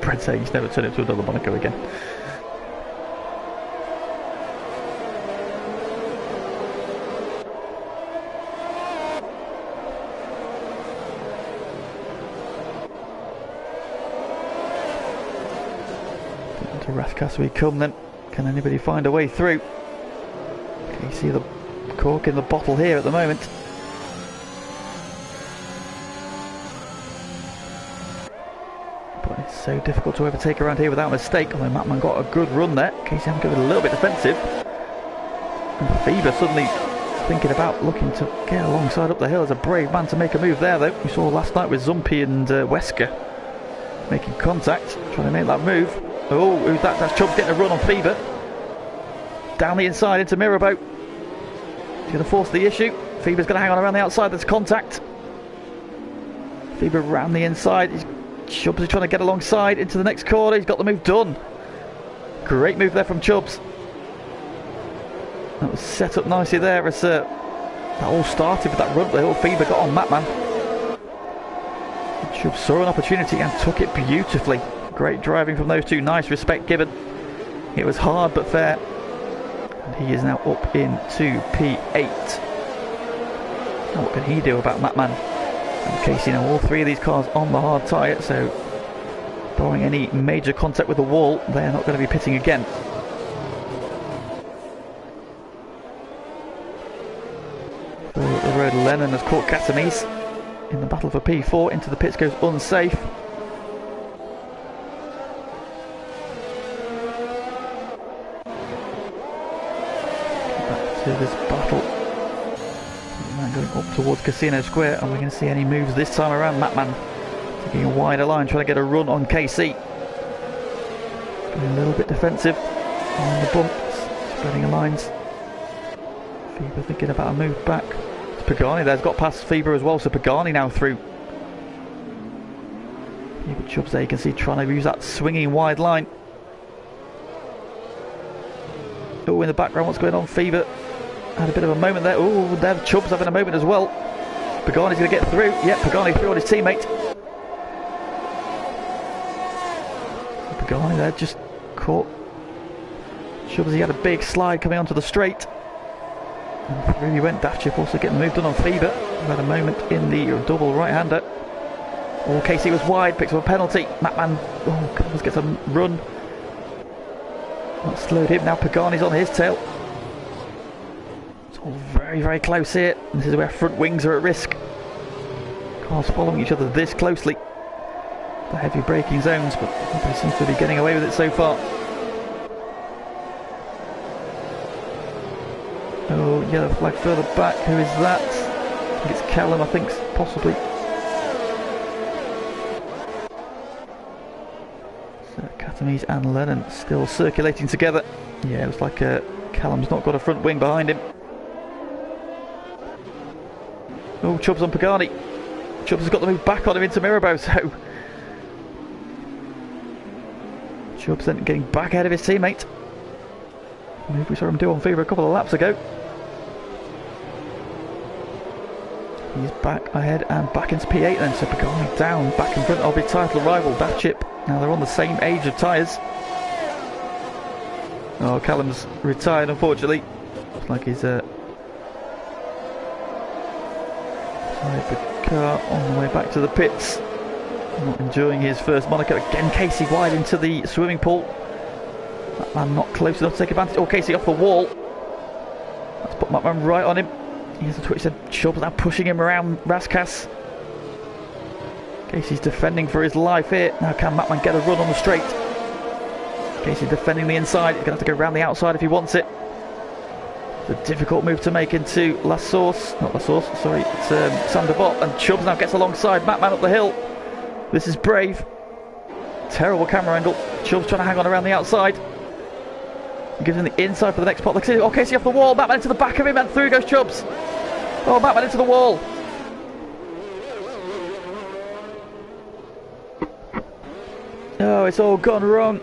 Brett saying he's never turned into another Monaco again. To Raskas we come then. Can anybody find a way through? Can you see the cork in the bottle here at the moment? But it's so difficult to overtake around here without a mistake. Although Matman got a good run there. Casey having to go a little bit defensive. And Fever suddenly thinking about looking to get alongside up the hill. As a brave man to make a move there though. We saw last night with Zumpy and Wesker making contact, trying to make that move. Oh, who's that? That's Chubbs getting a run on Fever. Down the inside into Mirabeau. He's going to force the issue. Fever's going to hang on around the outside. There's contact. Fever around the inside. Chubbs is trying to get alongside into the next corner. He's got the move done. Great move there from Chubbs. That was set up nicely there as that all started with that run. The whole Fever got on Matman. Chubbs saw an opportunity and took it beautifully. Great driving from those two, nice respect given. It was hard but fair. And he is now up into P8. Now what can he do about Matman? In case you know, all three of these cars on the hard tyre, so barring any major contact with the wall, they're not going to be pitting again. Further up the road, Lennon has caught Catamise in the battle for P4. Into the pits goes Unsafe. This battle now going up towards Casino Square, and we're going to see any moves this time around. Matman taking a wider line, trying to get a run on KC. Getting a little bit defensive on the bumps, spreading the lines. Fever thinking about a move back. It's Pagani there's got past Fever as well, so Pagani now through. Fever Chubbs there, you can see trying to use that swinging wide line. Oh, in the background, what's going on? Fever had a bit of a moment there. Oh, there Chubbs having a moment as well. Pagani's going to get through. Yep, Pagani through on his teammate. Pagani there just caught Chubbs. He had a big slide coming onto the straight. And through he went. Daft Chip also getting the move done on Fever. He had a moment in the double right-hander. Oh, Casey was wide, picks up a penalty. Matman, oh, gets a run. Not slowed him. Now Pagani's on his tail. It's all very, very close here. This is where front wings are at risk. Cars following each other this closely. The heavy braking zones, but they seem to be getting away with it so far. Oh, yellow flag further back. Who is that? I think it's Callum, I think, possibly. Catamise and Lennon still circulating together. Yeah, it looks like Callum's not got a front wing behind him. Oh, Chubbs on Pagani. Chubbs has got the move back on him into Mirabeau, so Chubbs then getting back ahead of his teammate. Move we saw him do on Fever a couple of laps ago. He's back ahead and back into P8 then, so Pagani down, back in front of his title rival, Daft Chip. Now they're on the same age of tyres. Oh, Callum's retired unfortunately. Looks like he's the car on the way back to the pits. Not enjoying his first Monaco. Again, Casey wide into the swimming pool. That man not close enough to take advantage. Oh, Casey off the wall. Let's put that man right on him. He has a twitch. Chubbs now pushing him around Raskas. Casey's defending for his life here. Now can Matman get a run on the straight? Casey defending the inside. He's going to have to go around the outside if he wants it. It's a difficult move to make into La Source. Not La Source, sorry. It's Sander Bot. And Chubbs now gets alongside Matman up the hill. This is brave. Terrible camera angle. Chubbs trying to hang on around the outside. Gives him the inside for the next pot. Look at Casey off the wall. Mattman into the back of him, and through goes Chubbs. Oh, Mattman into the wall. Oh, it's all gone wrong.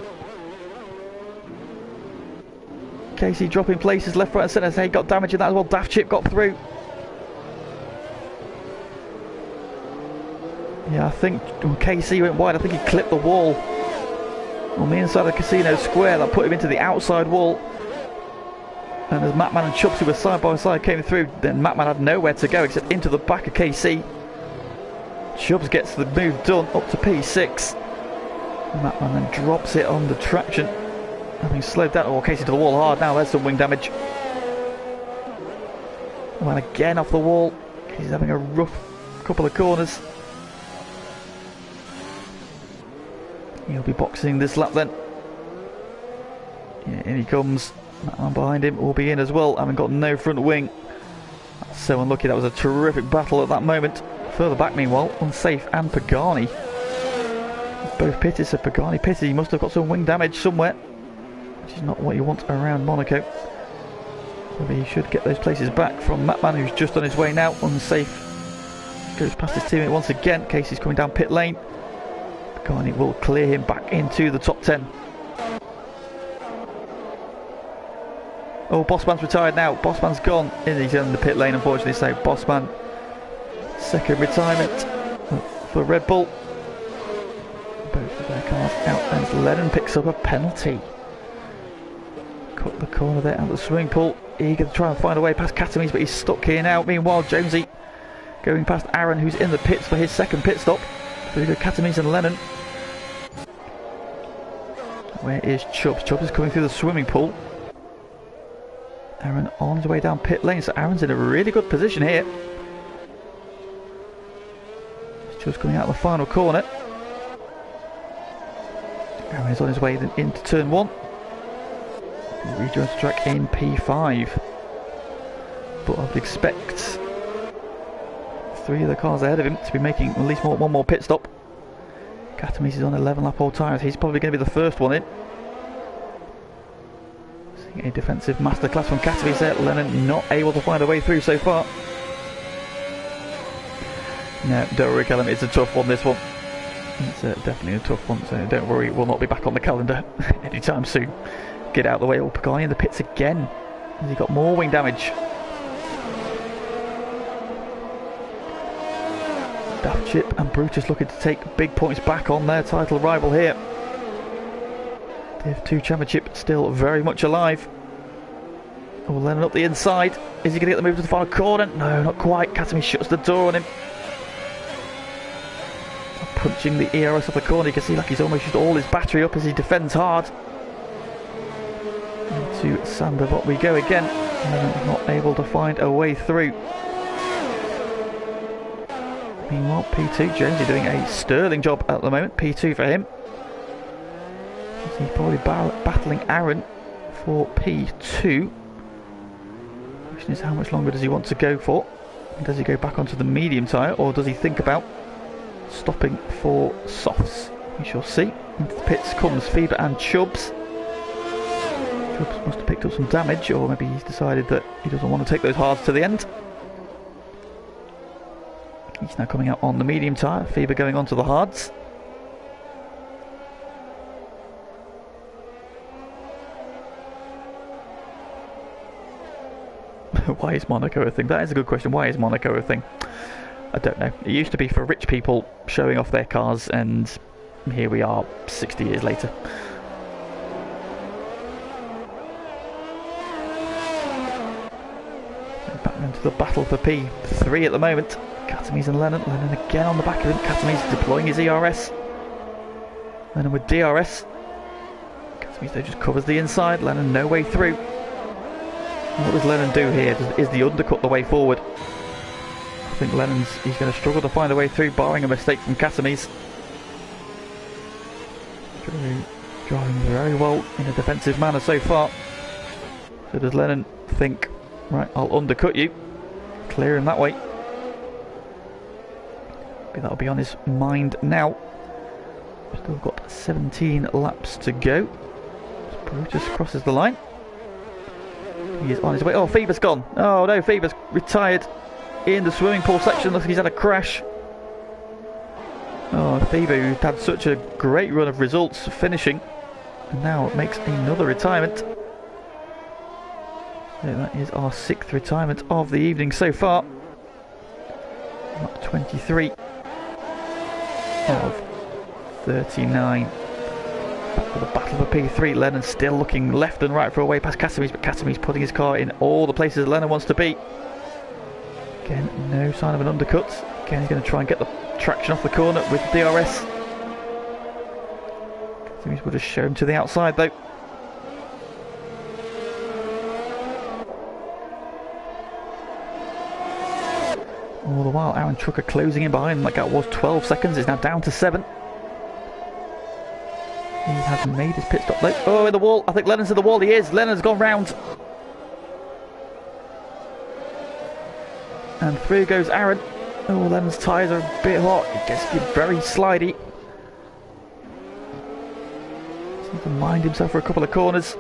Casey dropping places left, right and centre. He got damage in that as well. Daft Chip got through. Yeah, I think when Casey went wide, I think he clipped the wall on the inside of the casino square. That put him into the outside wall. And as Mattman and Chubbs, who were side by side, came through, then Mattman had nowhere to go except into the back of KC. Chubbs gets the move done up to P6. Mattman then drops it on the traction, having slowed down. Oh, Casey to the wall hard now. There's some wing damage. And again off the wall. He's having a rough couple of corners. He'll be boxing this lap then. Yeah, in he comes. Mattman behind him will be in as well, having got no front wing. That's so unlucky. That was a terrific battle at that moment. Further back, meanwhile, Unsafe and Pagani. Both pitted, so Pagani pitted. He must have got some wing damage somewhere, which is not what you want around Monaco. Maybe he should get those places back from Mattman, who's just on his way now. Unsafe goes past his teammate once again. Casey's coming down pit lane. Pagani will clear him back into the top 10. Oh, Bossman's retired now. Bossman's gone. He's in the pit lane, unfortunately, so Bossman, second retirement for Red Bull. Both of their cars out, and Lennon picks up a penalty. Cut the corner there out of the swimming pool. Eager to try and find a way past Katamis, but he's stuck here now. Meanwhile, Jonesy going past Aaron, who's in the pits for his second pit stop. So we go Katamis and Lennon. Where is Chubbs? Chubbs is coming through the swimming pool. Aaron on his way down pit lane, so Aaron's in a really good position here. Chubbs coming out of the final corner. Aaron is on his way then into turn 1. He rejoins the track in P5. But I would expect 3 of the cars ahead of him to be making at least one more pit stop. Katamis is on 11 lap old tyres. He's probably going to be the first one in. Seeing a defensive masterclass from Katamis there. Lennon not able to find a way through so far. No, don't worry, Callum, it's a tough one, this one. It's definitely a tough one, so don't worry, it will not be back on the calendar anytime soon. Get out of the way. Oh, Pagani in the pits again. Has he got more wing damage? Daft Chip and Brutus looking to take big points back on their title rival here. Div 2 Championship still very much alive. Oh, Lennon up the inside. Is he going to get the move to the final corner? No, not quite. Katami shuts the door on him. Punching the ERS off the corner. You can see like he's almost used all his battery up as he defends hard. Into Sandoval we go again. Not able to find a way through. Meanwhile, P2, Jonesy doing a sterling job at the moment. P2 for him. He's probably battling Aaron for P2. Question is, how much longer does he want to go for? Does he go back onto the medium tyre, or does he think about stopping for softs? We shall see. Into the pits comes Fever and Chubbs. Chubbs must have picked up some damage, or maybe he's decided that he doesn't want to take those hards to the end. He's now coming out on the medium tyre. Fever going on to the hards. Why is Monaco a thing? That is a good question. Why is Monaco a thing? I don't know. It used to be for rich people showing off their cars, and here we are 60 years later. Back into the battle for P3 at the moment. Katamis and Lennon. Lennon again on the back of him. Katamis deploying his ERS. Lennon with DRS. Katamis though just covers the inside. Lennon no way through. What does Lennon do here? Is the undercut the way forward? I think he's going to struggle to find a way through, barring a mistake from Katamis. Driving very well in a defensive manner so far. So does Lennon think, right, I'll undercut you, clear him that way. Maybe that'll be on his mind now. Still got 17 laps to go. Brutus crosses the line. He is on his way. Oh, Fever's gone. Oh no, Fever's retired in the swimming pool section. Looks like he's had a crash. Oh, Fever, who had such a great run of results finishing, and now makes another retirement. So that is our 6th retirement of the evening so far. 23 of 39. Back for the battle for P3. Lennon still looking left and right for a way past Katamis, but Katamis putting his car in all the places Lennon wants to be. Again, no sign of an undercut. Again, he's going to try and get the traction off the corner with DRS. Katamis would have shown him to the outside though. All the while, Aaron Trucker closing in behind him. That gap was 12 seconds. It's now down to 7. He has made his pit stop though. Oh, in the wall. I think Lennon's in the wall. He is. Lennon's gone round. And through goes Aaron. Oh, Lennon's tyres are a bit hot. It gets very slidey. Seems to mind himself for a couple of corners.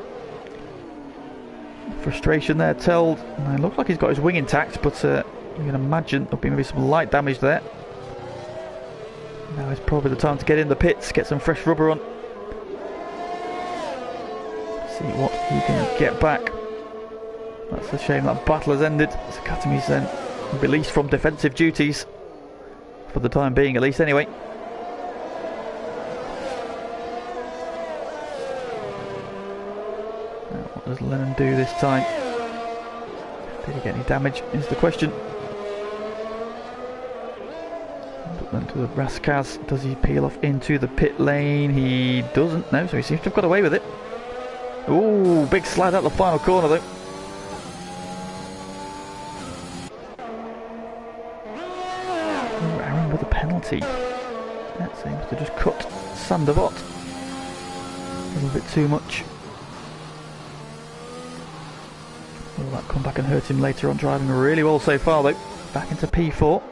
Frustration there told. And it looks like he's got his wing intact, but you can imagine there'll be maybe some light damage there. Now is probably the time to get in the pits, get some fresh rubber on. See what he can get back. That's a shame that battle has ended. So Katami's then released from defensive duties. For the time being at least anyway. Now, what does Lennon do this time? Did he get any damage is the question. Then to the Rascaz. Does he peel off into the pit lane? He doesn't. No, so he seems to have got away with it. Ooh, big slide out the final corner though. Ooh, Aaron with a penalty. That seems to just cut Sandervot a little bit too much. Will that come back and hurt him later on? Driving really well so far though. Back into P4.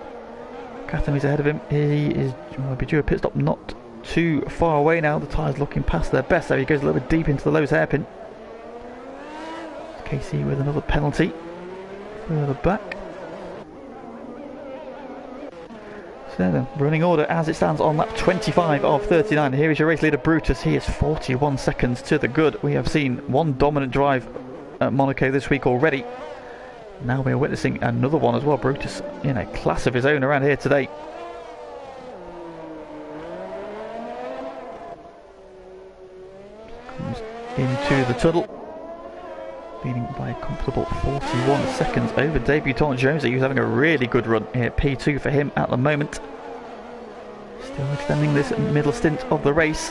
Katami's ahead of him. He is will be due a pit stop not too far away now. The tyres looking past their best. There he goes a little bit deep into the Lowe's hairpin. KC with another penalty. Further back. So then, running order as it stands on lap 25 of 39. Here is your race leader Brutus. He is 41 seconds to the good. We have seen one dominant drive at Monaco this week already. Now we are witnessing another one as well. Brutus in a class of his own around here today. Comes into the tunnel, leading by a comfortable 41 seconds over debutant Jonesy, who's having a really good run here. P2 for him at the moment. Still extending this middle stint of the race.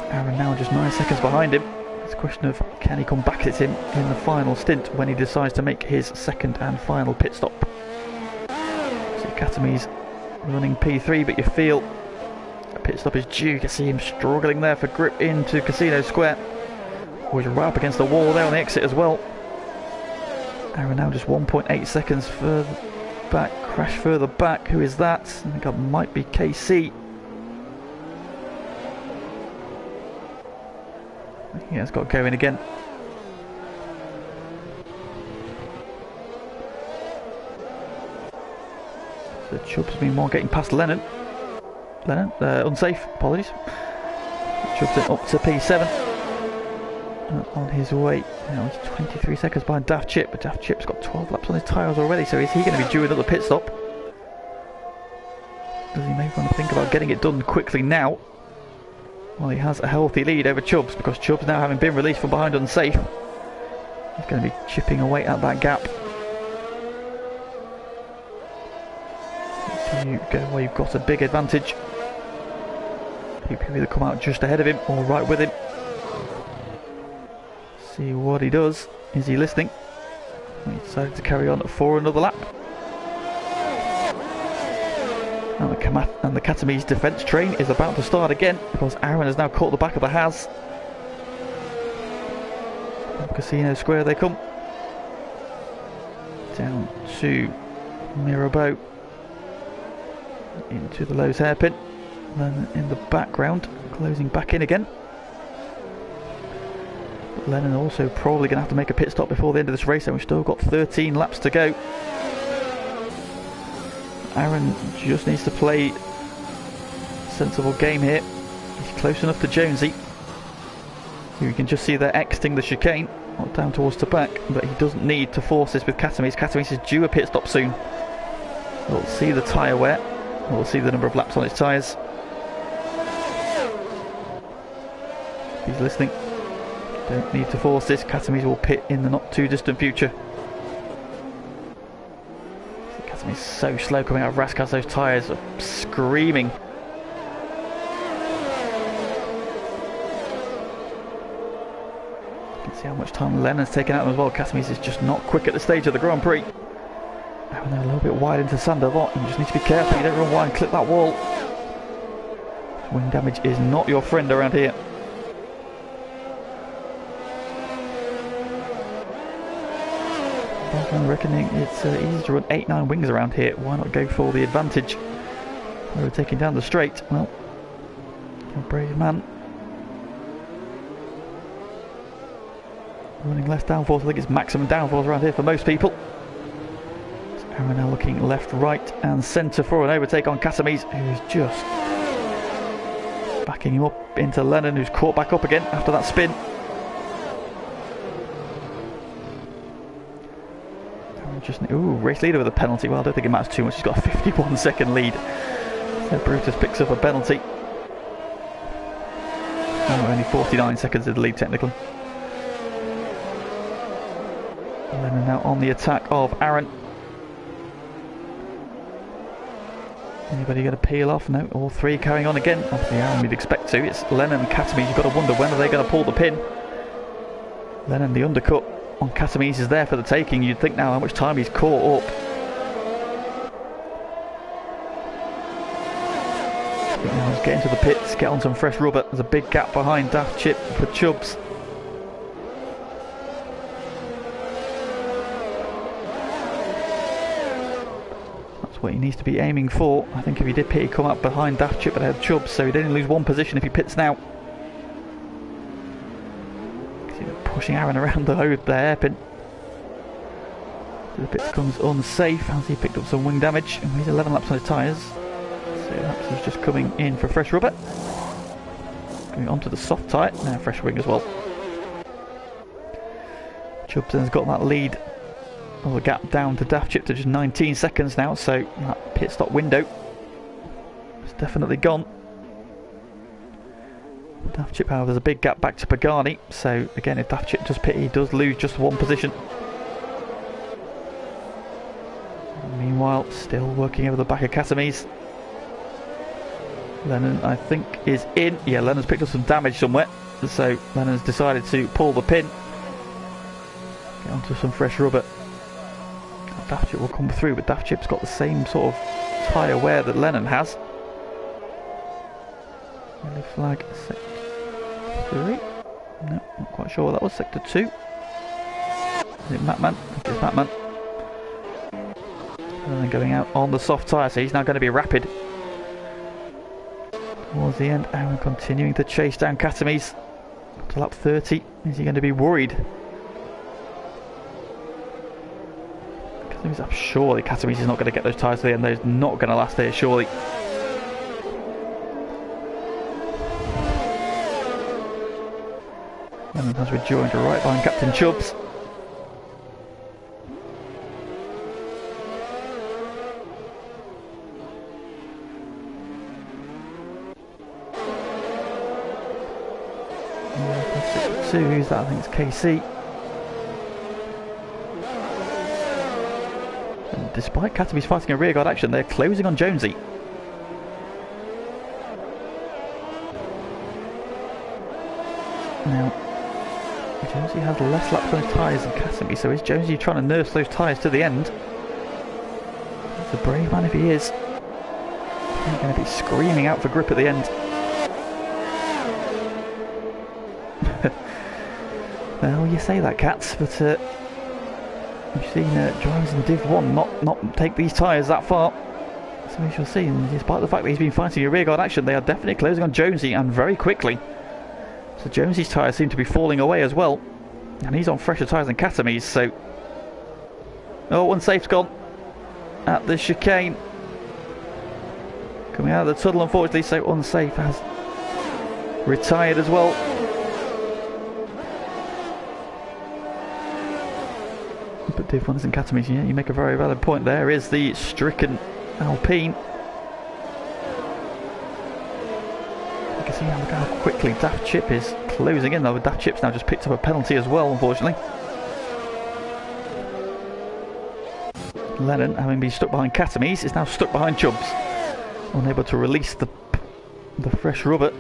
Aaron now just 9 seconds behind him. It's a question of can he come back at him in the final stint when he decides to make his second and final pit stop. So Katami's running P3, but you feel a pit stop is due. You can see him struggling there for grip into Casino Square. Always right up against the wall there on the exit as well. Aaron now just 1.8 seconds further back, crash further back. Who is that? I think it might be KC. Yeah, it's got going again. So Chubb's meanwhile getting past Lennon. Unsafe, apologies. Chubb's it up to P7. On his way. Now he's 23 seconds behind Daft Chip, but Daft Chip's got 12 laps on his tyres already, so is he going to be due another pit stop? Does he maybe want to think about getting it done quickly now? Well, he has a healthy lead over Chubbs, because Chubbs now having been released from behind unsafe. He's going to be chipping away at that gap. You go where you've got a big advantage. You can either come out just ahead of him or right with him. See what he does. Is he listening? He decided to carry on for another lap. And the Katami's defence train is about to start again, because Aaron has now caught the back of the Haas. From Casino Square they come. Down to Mirabeau. Into the Lowe's hairpin. Then in the background, closing back in again. But Lennon also probably going to have to make a pit stop before the end of this race, and we've still got 13 laps to go. Aaron just needs to play a sensible game here. He's close enough to Jonesy, who you can just see they're exiting the chicane, not down towards the back, but he doesn't need to force this with Katamis. Katamis is due a pit stop soon. We'll see the tyre wear, we'll see the number of laps on his tyres. He's listening. Don't need to force this. Katamis will pit in the not too distant future. Katamis is so slow coming out of Raskas, those tyres are screaming. You can see how much time Lennon's taken out of them as well. Katamis is just not quick at the stage of the Grand Prix. Now they're a little bit wide into Sandavot. You just need to be careful, you don't run wide and clip that wall. Wing damage is not your friend around here. I'm reckoning it's easy to run 8-9 wings around here. Why not go for the advantage? We're taking down the straight. Well, a brave man. Running less downforce. I think it's maximum downforce around here for most people. So Aaron now looking left, right and centre for an overtake on Katamis, who's just backing him up into Lennon, who's caught back up again after that spin. Ooh, race leader with a penalty. Well, I don't think it matters too much. He's got a 51-second lead. So Brutus picks up a penalty. Oh, only 49 seconds of the lead technically. Lennon now on the attack of Aaron. Anybody going to peel off? No, all three carrying on again. Obviously Aaron we'd expect to. It's Lennon and Katamis. You've got to wonder when are they going to pull the pin. Lennon the undercut on Katamis is there for the taking. You'd think now how much time he's caught up. Now he's getting to the pits, get on some fresh rubber. There's a big gap behind Daft Chip for Chubbs. That's what he needs to be aiming for. I think if he did pit, he'd come up behind Daft Chip but ahead of Chubbs, so he'd only lose one position if he pits now. Pushing Aaron around the hairpin. The pit becomes unsafe as he picked up some wing damage, and he's 11 laps on his tyres. So perhaps he's just coming in for fresh rubber. Going onto the soft tyre, now fresh wing as well. Chubbs has got that lead, or the gap down to Daft Chip to just 19 seconds now, so that pit stop window is definitely gone. Daft Chip, however, there's a big gap back to Pagani, so again if Daft Chip does pit he does lose just one position. Meanwhile, still working over the back of Katamis. Lennon I think is in. Yeah, Lennon's picked up some damage somewhere, so Lennon's decided to pull the pin. Get onto some fresh rubber. Daft Chip will come through, but Daft Chip's got the same sort of tyre wear that Lennon has. Yellow flag, sector 3. No, not quite sure what that was. Sector 2. Is it Matman? I think it's Matman. And then going out on the soft tyre, so he's now going to be rapid. Towards the end, Aaron continuing to chase down Katamis. Up to lap 30. Is he going to be worried? Katamis, surely Katamis is not going to get those tyres to the end. They're not going to last here, surely. And as we joined right behind Captain Chubbs. Who's that? I think it's KC. And despite Katamis fighting a rearguard action, they're closing on Jonesy. Now, Jonesy has less laps on his tyres than Katamis, so is Jonesy trying to nurse those tyres to the end? He's a brave man if he is. He's going to be screaming out for grip at the end. Well, you say that, Cats, but we've seen drivers in Div 1 not take these tyres that far. So we shall see, and despite the fact that he's been fighting a rearguard action, they are definitely closing on Jonesy, and very quickly. So Jonesy's tyres seem to be falling away as well. And he's on fresher tyres than Katami's, so... Oh, unsafe's gone. At the chicane. Coming out of the tunnel, unfortunately, so unsafe has retired as well. But Div 1 isn't Katami's. Yeah, you make a very valid point. There is the stricken Alpine. You can see how quickly Daft Chip is closing in, though. Daft Chip's now just picked up a penalty as well, unfortunately. Lennon, having been stuck behind Katami's, is now stuck behind Chubbs, unable to release the fresh rubber.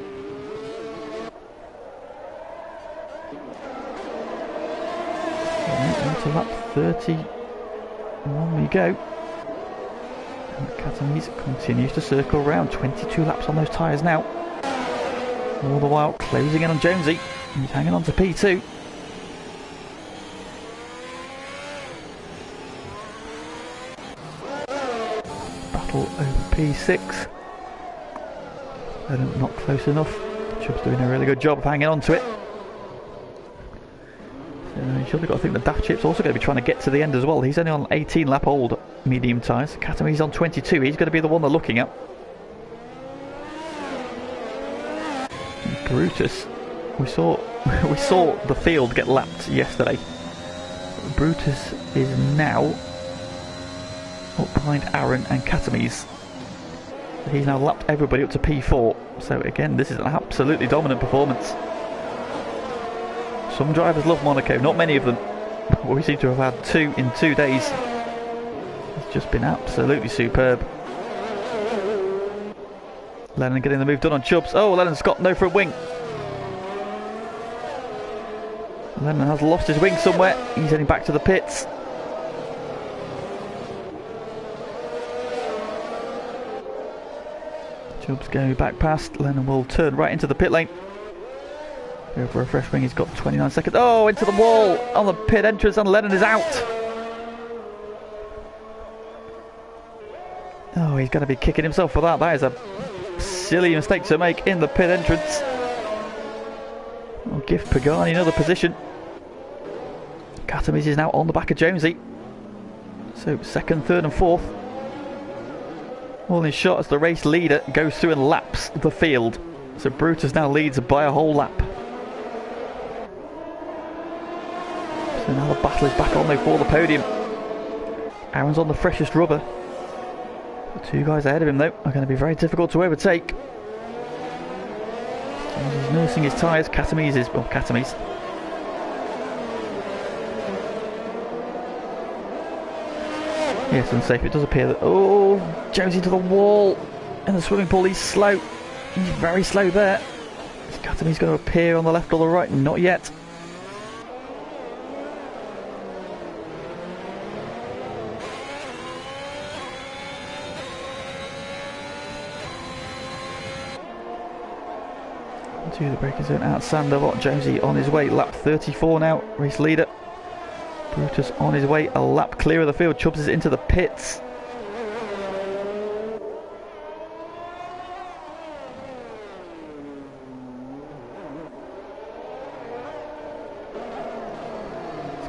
To lap 31 we go. And Katami's continues to circle around. 22 laps on those tyres now. All the while closing in on Jonesy. He's hanging on to P2. Battle over P6. Lennon not close enough. Chubb's doing a really good job of hanging on to it. You've surely got to think that Daft Chip's also going to be trying to get to the end as well. He's only on 18 lap old medium tyres. Katami's on 22. He's going to be the one they're looking at. And Brutus, we saw the field get lapped yesterday. Brutus is now up behind Aaron and Katami's. He's now lapped everybody up to P4. So again, this is an absolutely dominant performance. Some drivers love Monaco, not many of them. We seem to have had 2 in 2 days. It's just been absolutely superb. Lennon getting the move done on Chubbs. Oh, Lennon's got no front wing. Lennon has lost his wing somewhere. He's heading back to the pits. Chubbs going back past. Lennon will turn right into the pit lane. Go for a fresh wing, he's got 29 seconds. Oh, into the wall on the pit entrance, and Lennon is out. Oh, he's going to be kicking himself for that. That is a silly mistake to make in the pit entrance. I'll give Pagani another position. Katami's is now on the back of Jonesy. So second, third and fourth. All in his shot as the race leader goes through and laps the field. So Brutus now leads by a whole lap. So now the battle is back on though for the podium. Aaron's on the freshest rubber. The 2 guys ahead of him though are going to be very difficult to overtake. He's nursing his tyres. Katami's is... well, Katami's. Yes, unsafe. It does appear that... oh, Jonesy to the wall in the swimming pool. He's slow. He's very slow there. Is Katami's going to appear on the left or the right? Not yet. To the braking zone out Sandoval. Jonesy on his way, lap 34 now, race leader. Brutus on his way, a lap clear of the field. Chubbs is into the pits.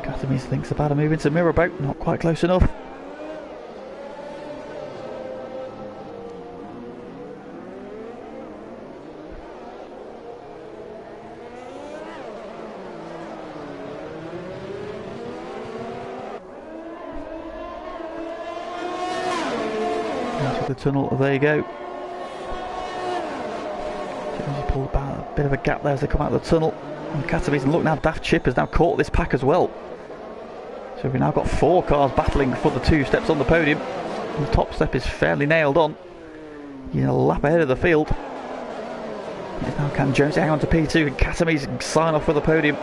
Katami's thinks about a move into Mirrorboat, not quite close enough. The tunnel, there you go. Jonesy pulled about a bit of a gap there as they come out of the tunnel. And Katami's, and look now, Daft Chip has now caught this pack as well. So we've now got 4 cars battling for the 2 steps on the podium. The top step is fairly nailed on. He's a lap ahead of the field. Now can Jonesy hang on to P2 and Katami's sign off for the podium.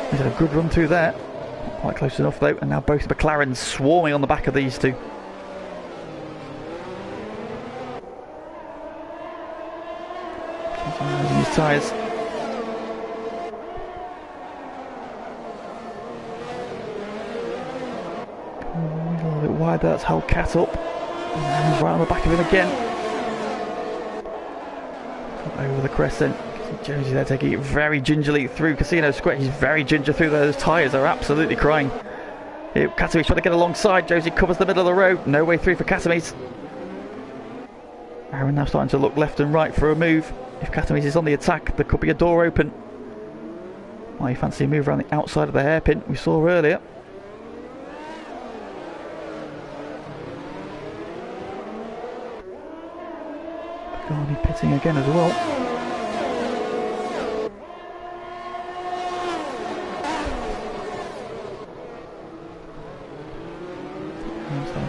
He's had a good run through there. Not quite close enough though, and now both McLarens swarming on the back of these 2. Using his tyres. A little bit wide, that's held Cat up. And he's right on the back of him again. Over the crest then. Jonesy there taking it very gingerly through Casino Square. He's very ginger through there. Those tyres are absolutely crying. Katami's trying to get alongside. Jonesy covers the middle of the road. No way through for Katami's. Aaron now starting to look left and right for a move. If Katami's is on the attack, there could be a door open. Might fancy a move around the outside of the hairpin we saw earlier. Pagani pitting again as well.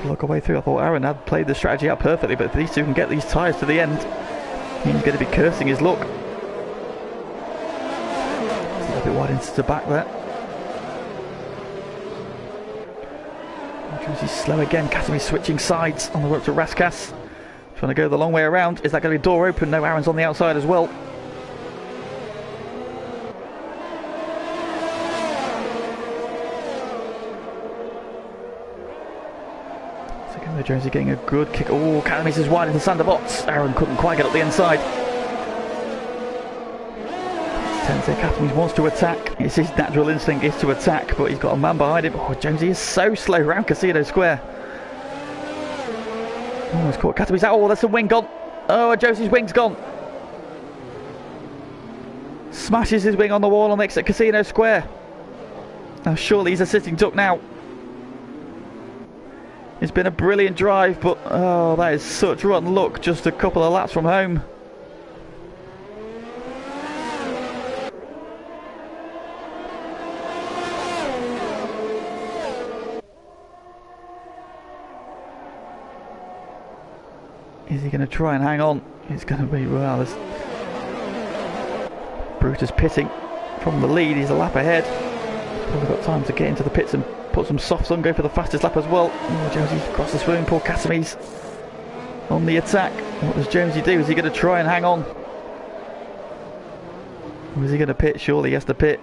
Look away through. I thought Aaron had played the strategy out perfectly, but if these two can get these tyres to the end, he's going to be cursing his luck. It's a little bit wide into the back there. He's slow again. Katami's switching sides on the road to Raskas. Trying to go the long way around. Is that going to be a door open? No, Aaron's on the outside as well. Jonesy getting a good kick. Oh, Katami's is wide into Sanderbots. Aaron couldn't quite get up the inside. Tensei Katami's wants to attack. It's his natural instinct is to attack, but he's got a man behind him. Oh, Jonesy is so slow around Casino Square. Almost caught Katami's out. Oh, there's some wing gone. Oh, Josie's wing's gone. Smashes his wing on the wall on the exit Casino Square. Now surely he's a sitting duck now. It's been a brilliant drive, but oh, that is such rotten luck. Just a couple of laps from home. Is he going to try and hang on? It's going to be, well, there's Brutus pitting from the lead. He's a lap ahead. Probably got time to get into the pits and put some softs on, go for the fastest lap as well. Oh, Jonesy across the swimming pool. Katami's on the attack. What does Jonesy do? Is he going to try and hang on? Or is he going to pit? Surely he has to pit.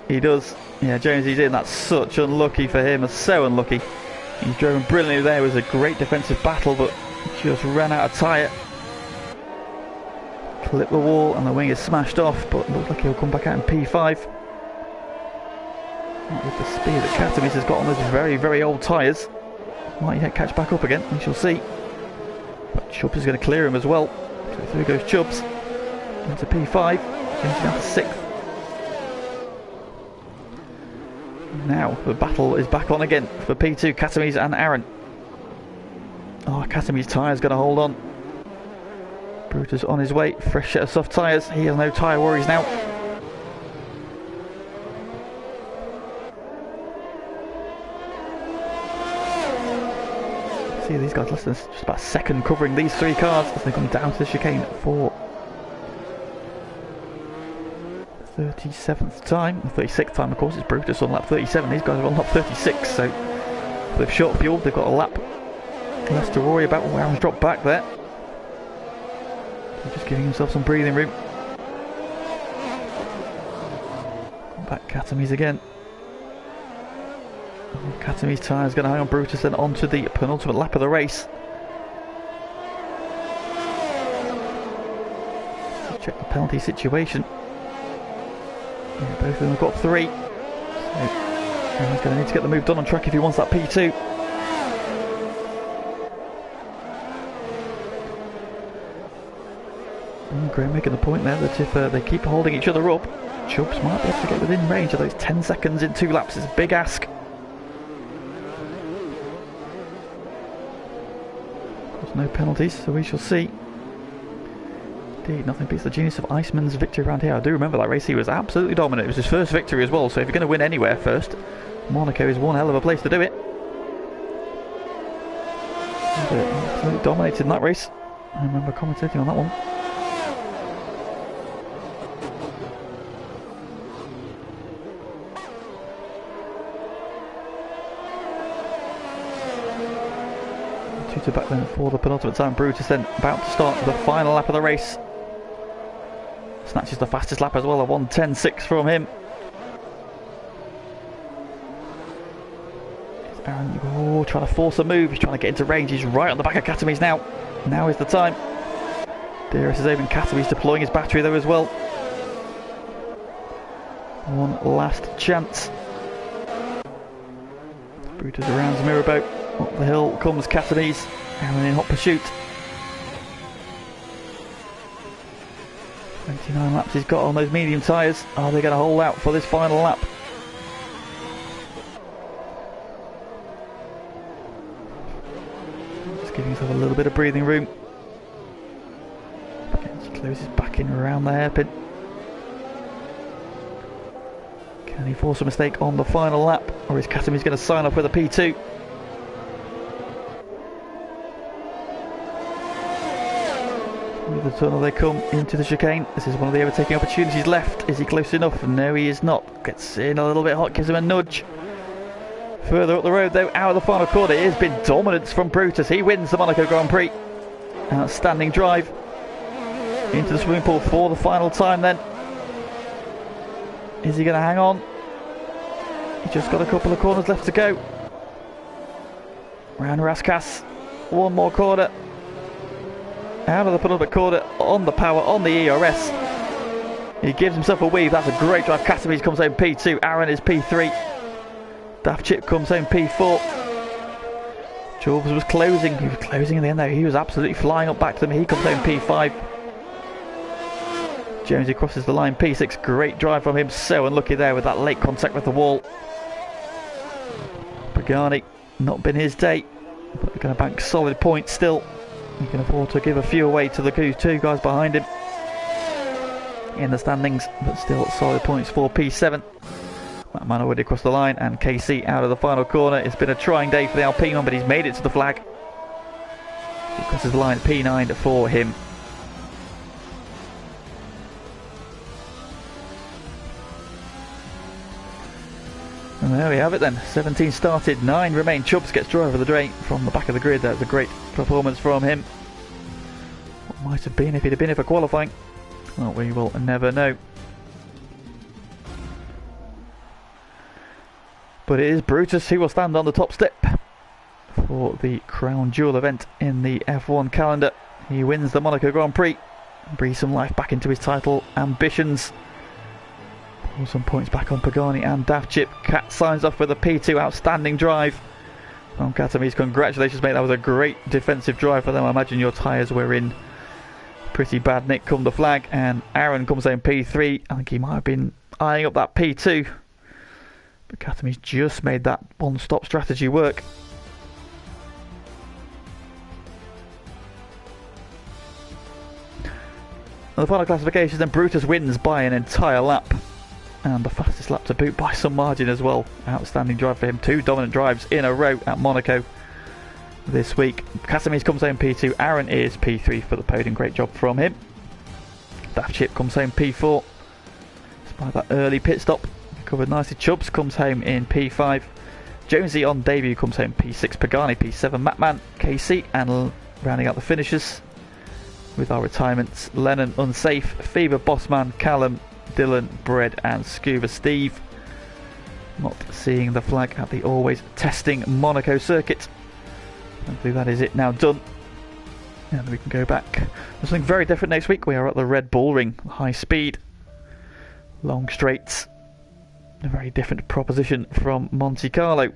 He does. Yeah, Jonesy's in. That's such unlucky for him. That's so unlucky. He's driven brilliantly there. It was a great defensive battle, but just ran out of tyre. Clipped the wall and the wing is smashed off, but looks like he'll come back out in P5. With the speed that Katami's has got on those very, very old tyres, might yet catch back up again, we shall see. But Chubbs is going to clear him as well. So through goes Chubbs into P5, down to 6th. Now the battle is back on again for P2, Katami's and Aaron. Oh, Katami's tyre's going to hold on. Brutus on his way, fresh set of soft tyres. He has no tyre worries now. See these guys less than just about a second covering these three cars as they come down to the chicane for 37th time, 36th time of course. It's Brutus on lap 37. These guys are on lap 36, so they've short fuel. They've got a lap less to worry about. Oh, Aaron's dropped back there. Just giving himself some breathing room. Back Katami's again. Katami's tyre is going to hang on Brutus then onto the penultimate lap of the race. Check the penalty situation. Yeah, both of them have got 3. So he's going to need to get the move done on track if he wants that P2. Gran making the point there that if they keep holding each other up, Chubbs might be able to get within range of those 10 seconds in 2 laps. It's a big ask. No penalties, so we shall see. Indeed, nothing beats the genius of Iceman's victory around here. I do remember that race. He was absolutely dominant. It was his first victory as well, so if you're going to win anywhere first, Monaco is one hell of a place to do it. Absolutely dominated in that race. I remember commentating on that one. To back then for the penultimate time. Brutus then about to start the final lap of the race. Snatches the fastest lap as well, a 1:10.6 from him. Aaron, oh, trying to force a move. He's trying to get into range. He's right on the back of Katami's now. Now is the time. DRS is open. Caterby's deploying his battery though as well. One last chance. Brutus around Mirabeau. Up the hill comes Caterby's. Aaron in hot pursuit. 29 laps he's got on those medium tyres. Are they going to hold out for this final lap? Just giving himself a little bit of breathing room. Again, he closes back in around the hairpin. Can he force a mistake on the final lap, or is Catamese going to sign off with a P2? With the tunnel they come into the chicane. This is one of the overtaking opportunities left. Is he close enough? No, he is not. Gets in a little bit hot, gives him a nudge. Further up the road though, out of the final corner, it has been dominance from Brutus. He wins the Monaco Grand Prix. Outstanding drive. Into the swimming pool for the final time then. Is he going to hang on? He's just got a couple of corners left to go. Round Raskas. One more corner. Out of the penultimate corner, on the power, on the ERS. He gives himself a weave. That's a great drive. Catamese comes home P2. Aaron is P3. Daft Chip comes home P4. Jules was closing. He was closing in the end though. He was absolutely flying up back to them. He comes home P5. Jonesy crosses the line P6. Great drive from him. So unlucky there with that late contact with the wall. Pagani, not been his day, but going to bank solid points still. He can afford to give a few away to the two guys behind him in the standings, but still solid points for P7. That man already across the line, and KC out of the final corner. It's been a trying day for the Alpine one, but he's made it to the flag. He crosses the line P9 for him. And there we have it then. 17 started, 9 remain. Chubbs gets driver of the day from the back of the grid. That was a great performance from him. What might have been if he'd have been here for qualifying? Well, we will never know. But it is Brutus who will stand on the top step for the Crown Jewel event in the F1 calendar. He wins the Monaco Grand Prix, breathes some life back into his title ambitions. Pull some points back on Pagani and Daft Chip. Cat signs off with a P2. Outstanding drive from Catamese. Congratulations, mate. That was a great defensive drive for them. I imagine your tyres were in pretty bad nick come the flag. And Aaron comes home P3. I think he might have been eyeing up that P2. But Catamese just made that one-stop strategy work. And the final classification, then Brutus wins by an entire lap. And the fastest lap to boot by some margin as well. Outstanding drive for him. 2 dominant drives in a row at Monaco this week. Catamese comes home P2. Aaron is P3 for the podium. Great job from him. Daft Chip comes home P4. Despite that early pit stop, covered nicely. Chubbs comes home in P5. Jonesy on debut comes home P6. Pagani P7. Matman, KC, and rounding out the finishers with our retirements: Lennon unsafe, Fever, Bossman, Callum, Dylan, Bread, and Scuba Steve. Not seeing the flag at the always testing Monaco circuit. Hopefully that is it now done, and we can go back. There's something very different next week. We are at the Red Bull Ring, high speed, long straights. A very different proposition from Monte Carlo.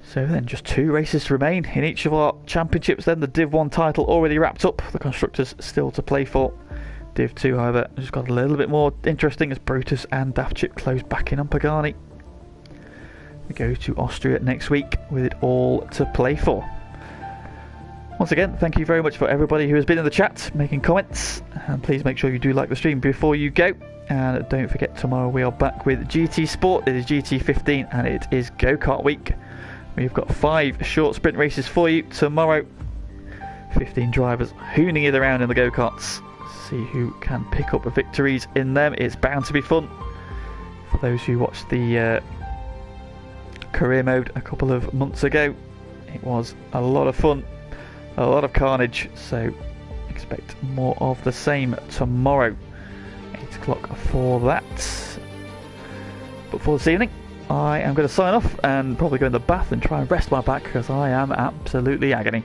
So then just 2 races to remain in each of our championships. Then the Div 1 title already wrapped up. The constructors still to play for. Div 2, however, just got a little bit more interesting as Brutus and Daft Chip close back in on Pagani. We go to Austria next week with it all to play for. Once again, thank you very much for everybody who has been in the chat, making comments. And please make sure you do like the stream before you go. And don't forget, tomorrow we are back with GT Sport. It is GT15 and it is Go-Kart Week. We've got 5 short sprint races for you tomorrow. 15 drivers hooning it around in the go-karts. See who can pick up victories in them. It's bound to be fun. For those who watched the career mode a couple of months ago, it was a lot of fun, a lot of carnage, so expect more of the same tomorrow. 8 o'clock for that. But for this evening, I am going to sign off and probably go in the bath and try and rest my back because I am absolutely agony.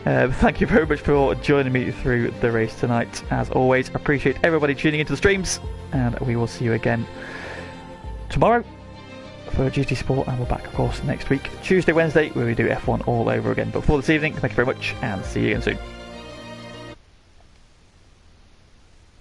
Thank you very much for joining me through the race tonight. As always, appreciate everybody tuning into the streams, and we will see you again tomorrow for GT Sport, and we're back of course next week, Tuesday, Wednesday, where we do F1 all over again. But for this evening, thank you very much, and see you again soon.